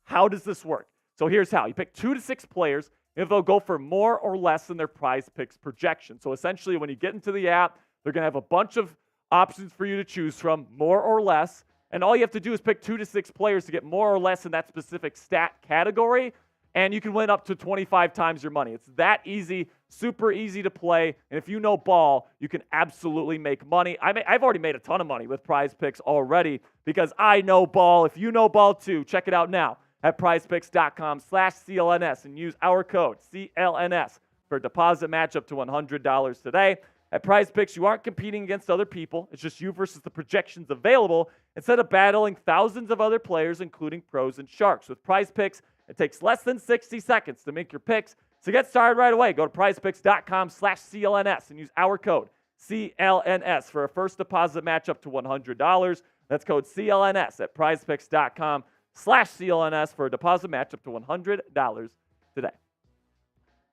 S1: how does this work? So here's how. You pick 2 to 6 players, if they'll go for more or less than their Prize Picks projection. So essentially, when you get into the app, they're going to have a bunch of options for you to choose from, more or less. And all you have to do is pick 2 to 6 players to get more or less in that specific stat category. And you can win up to 25 times your money. It's that easy, super easy to play. And if you know ball, you can absolutely make money. I've already made a ton of money with Prize Picks already because I know ball. If you know ball too, check it out now at prizepicks.com/CLNS and use our code CLNS for a deposit match up to $100 today. At Prize Picks, you aren't competing against other people. It's just you versus the projections available instead of battling thousands of other players, including pros and sharks. With Prize Picks, it takes less than 60 seconds to make your picks. So get started right away. Go to prizepicks.com/CLNS and use our code CLNS for a first deposit match up to $100. That's code CLNS at prizepicks.com/CLNS for a deposit match up to $100 today.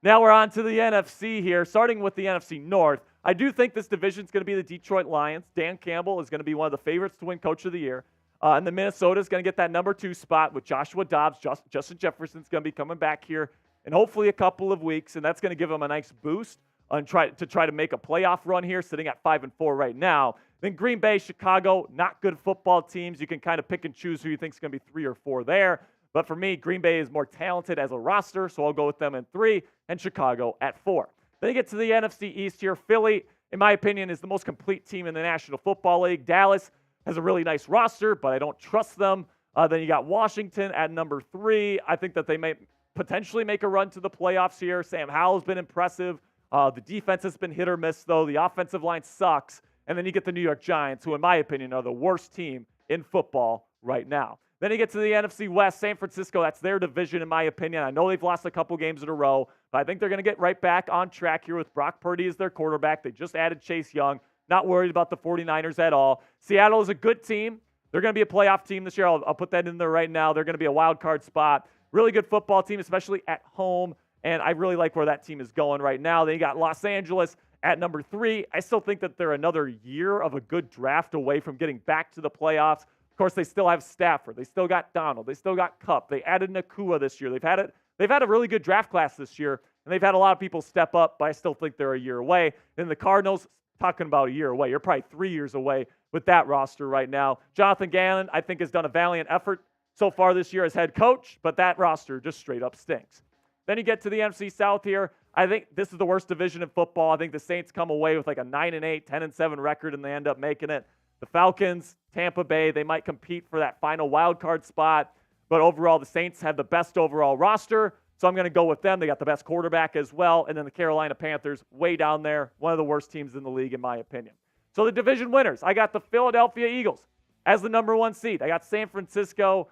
S1: Now we're on to the NFC here, starting with the NFC North. I do think this division is going to be the Detroit Lions. Dan Campbell is going to be one of the favorites to win Coach of the Year. And the Minnesota is going to get that number 2 spot with Joshua Dobbs. Justin Jefferson's going to be coming back here in hopefully a couple of weeks, and that's going to give them a nice boost and try to make a playoff run here, sitting at 5-4 right now. Then Green Bay, Chicago, not good football teams. You can kind of pick and choose who you think is going to be 3 or 4 there. But for me, Green Bay is more talented as a roster, so I'll go with them in 3, and Chicago at 4. Then you get to the NFC East here. Philly, in my opinion, is the most complete team in the National Football League. Dallas has a really nice roster, but I don't trust them. Then you got Washington at number 3. I think that they may potentially make a run to the playoffs here. Sam Howell's been impressive. The defense has been hit or miss, though. The offensive line sucks. And then you get the New York Giants, who, in my opinion, are the worst team in football right now. Then you get to the NFC West. San Francisco, that's their division, in my opinion. I know they've lost a couple games in a row, but I think they're going to get right back on track here with Brock Purdy as their quarterback. They just added Chase Young. Not worried about the 49ers at all. Seattle is a good team. They're going to be a playoff team this year. I'll put that in there right now. They're going to be a wild card spot. Really good football team, especially at home. And I really like where that team is going right now. Then you got Los Angeles at number 3. I still think that they're another year of a good draft away from getting back to the playoffs. Of course, they still have Stafford. They still got Donald. They still got Kupp. They added Nakua this year. They've had a really good draft class this year, and they've had a lot of people step up, but I still think they're a year away. Then the Cardinals, talking about a year away. You're probably 3 years away with that roster right now. Jonathan Gannon, I think, has done a valiant effort so far this year as head coach, but that roster just straight up stinks. Then you get to the NFC South here. I think this is the worst division in football. I think the Saints come away with like a 9-8, 10-7 record, and they end up making it. The Falcons, Tampa Bay, they might compete for that final wild card spot, but overall, the Saints have the best overall roster, so I'm going to go with them. They got the best quarterback as well, and then the Carolina Panthers, way down there, one of the worst teams in the league, in my opinion. So the division winners, I got the Philadelphia Eagles as the number 1 seed. I got San Francisco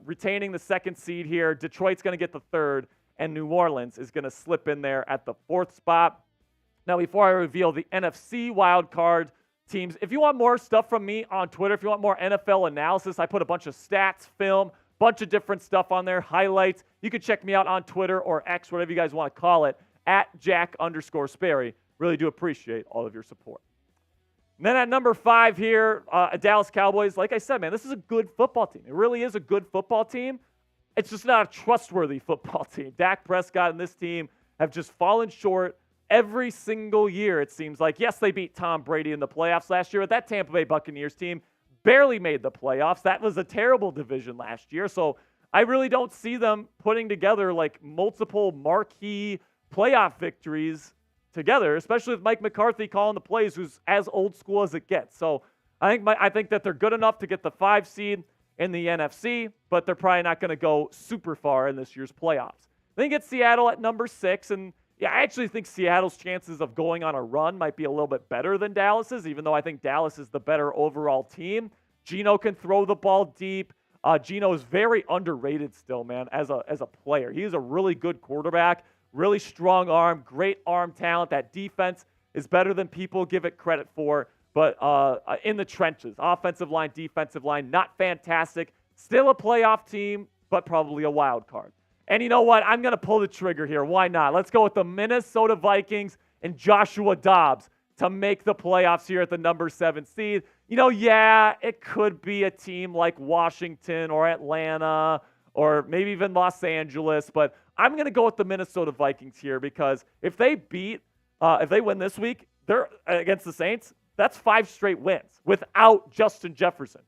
S1: retaining the 2nd seed here. Detroit's going to get the 3rd, and New Orleans is going to slip in there at the 4th spot. Now, before I reveal the NFC wild card teams, if you want more stuff from me on Twitter, if you want more NFL analysis, I put a bunch of stats, film, bunch of different stuff on there, highlights. You can check me out on Twitter or X, whatever you guys want to call it, at Jack_Sperry. Really do appreciate all of your support. And then at number 5 here, Dallas Cowboys. Like I said, man, this is a good football team. It really is a good football team. It's just not a trustworthy football team. Dak Prescott and this team have just fallen short every single year, it seems like. Yes, they beat Tom Brady in the playoffs last year, but that Tampa Bay Buccaneers team barely made the playoffs. That was a terrible division last year. So I really don't see them putting together like multiple marquee playoff victories together, especially with Mike McCarthy calling the plays, who's as old school as it gets. So I think that they're good enough to get the 5 seed in the NFC, but they're probably not going to go super far in this year's playoffs. Then you get Seattle at number 6, and yeah, I actually think Seattle's chances of going on a run might be a little bit better than Dallas's, even though I think Dallas is the better overall team. Geno can throw the ball deep. Geno is very underrated still, man, as a player. He is a really good quarterback, really strong arm, great arm talent. That defense is better than people give it credit for, but in the trenches, offensive line, defensive line, not fantastic. Still a playoff team, but probably a wild card. And you know what? I'm going to pull the trigger here. Why not? Let's go with the Minnesota Vikings and Joshua Dobbs to make the playoffs here at the number 7 seed. You know, yeah, it could be a team like Washington or Atlanta or maybe even Los Angeles, but I'm going to go with the Minnesota Vikings here because if they win this week, they're against the Saints, that's 5 straight wins without Justin Jefferson.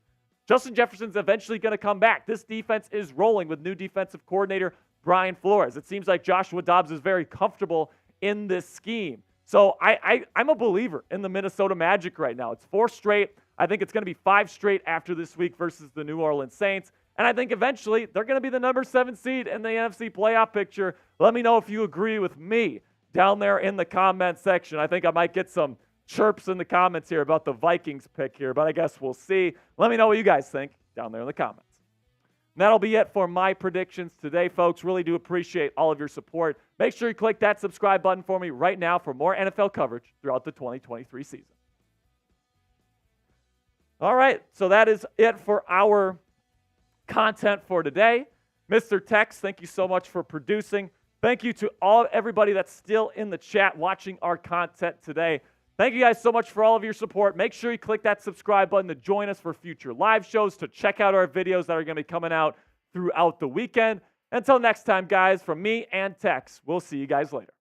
S1: Justin Jefferson's eventually going to come back. This defense is rolling with new defensive coordinator Brian Flores. It seems like Joshua Dobbs is very comfortable in this scheme. So I'm a believer in the Minnesota Magic right now. It's 4 straight. I think it's going to be 5 straight after this week versus the New Orleans Saints. And I think eventually they're going to be the number 7 seed in the NFC playoff picture. Let me know if you agree with me down there in the comment section. I think I might get some chirps in the comments here about the Vikings pick here, but I guess we'll see. Let me know what you guys think down there in the comments. And that'll be it for my predictions today, folks. Really do appreciate all of your support. Make sure you click that subscribe button for me right now for more NFL coverage throughout the 2023 season. All right, so that is it for our content for today. Mr. Tex, thank you so much for producing. Thank you to everybody that's still in the chat watching our content today. Thank you guys so much for all of your support. Make sure you click that subscribe button to join us for future live shows, to check out our videos that are going to be coming out throughout the weekend. Until next time, guys, from me and Tex, we'll see you guys later.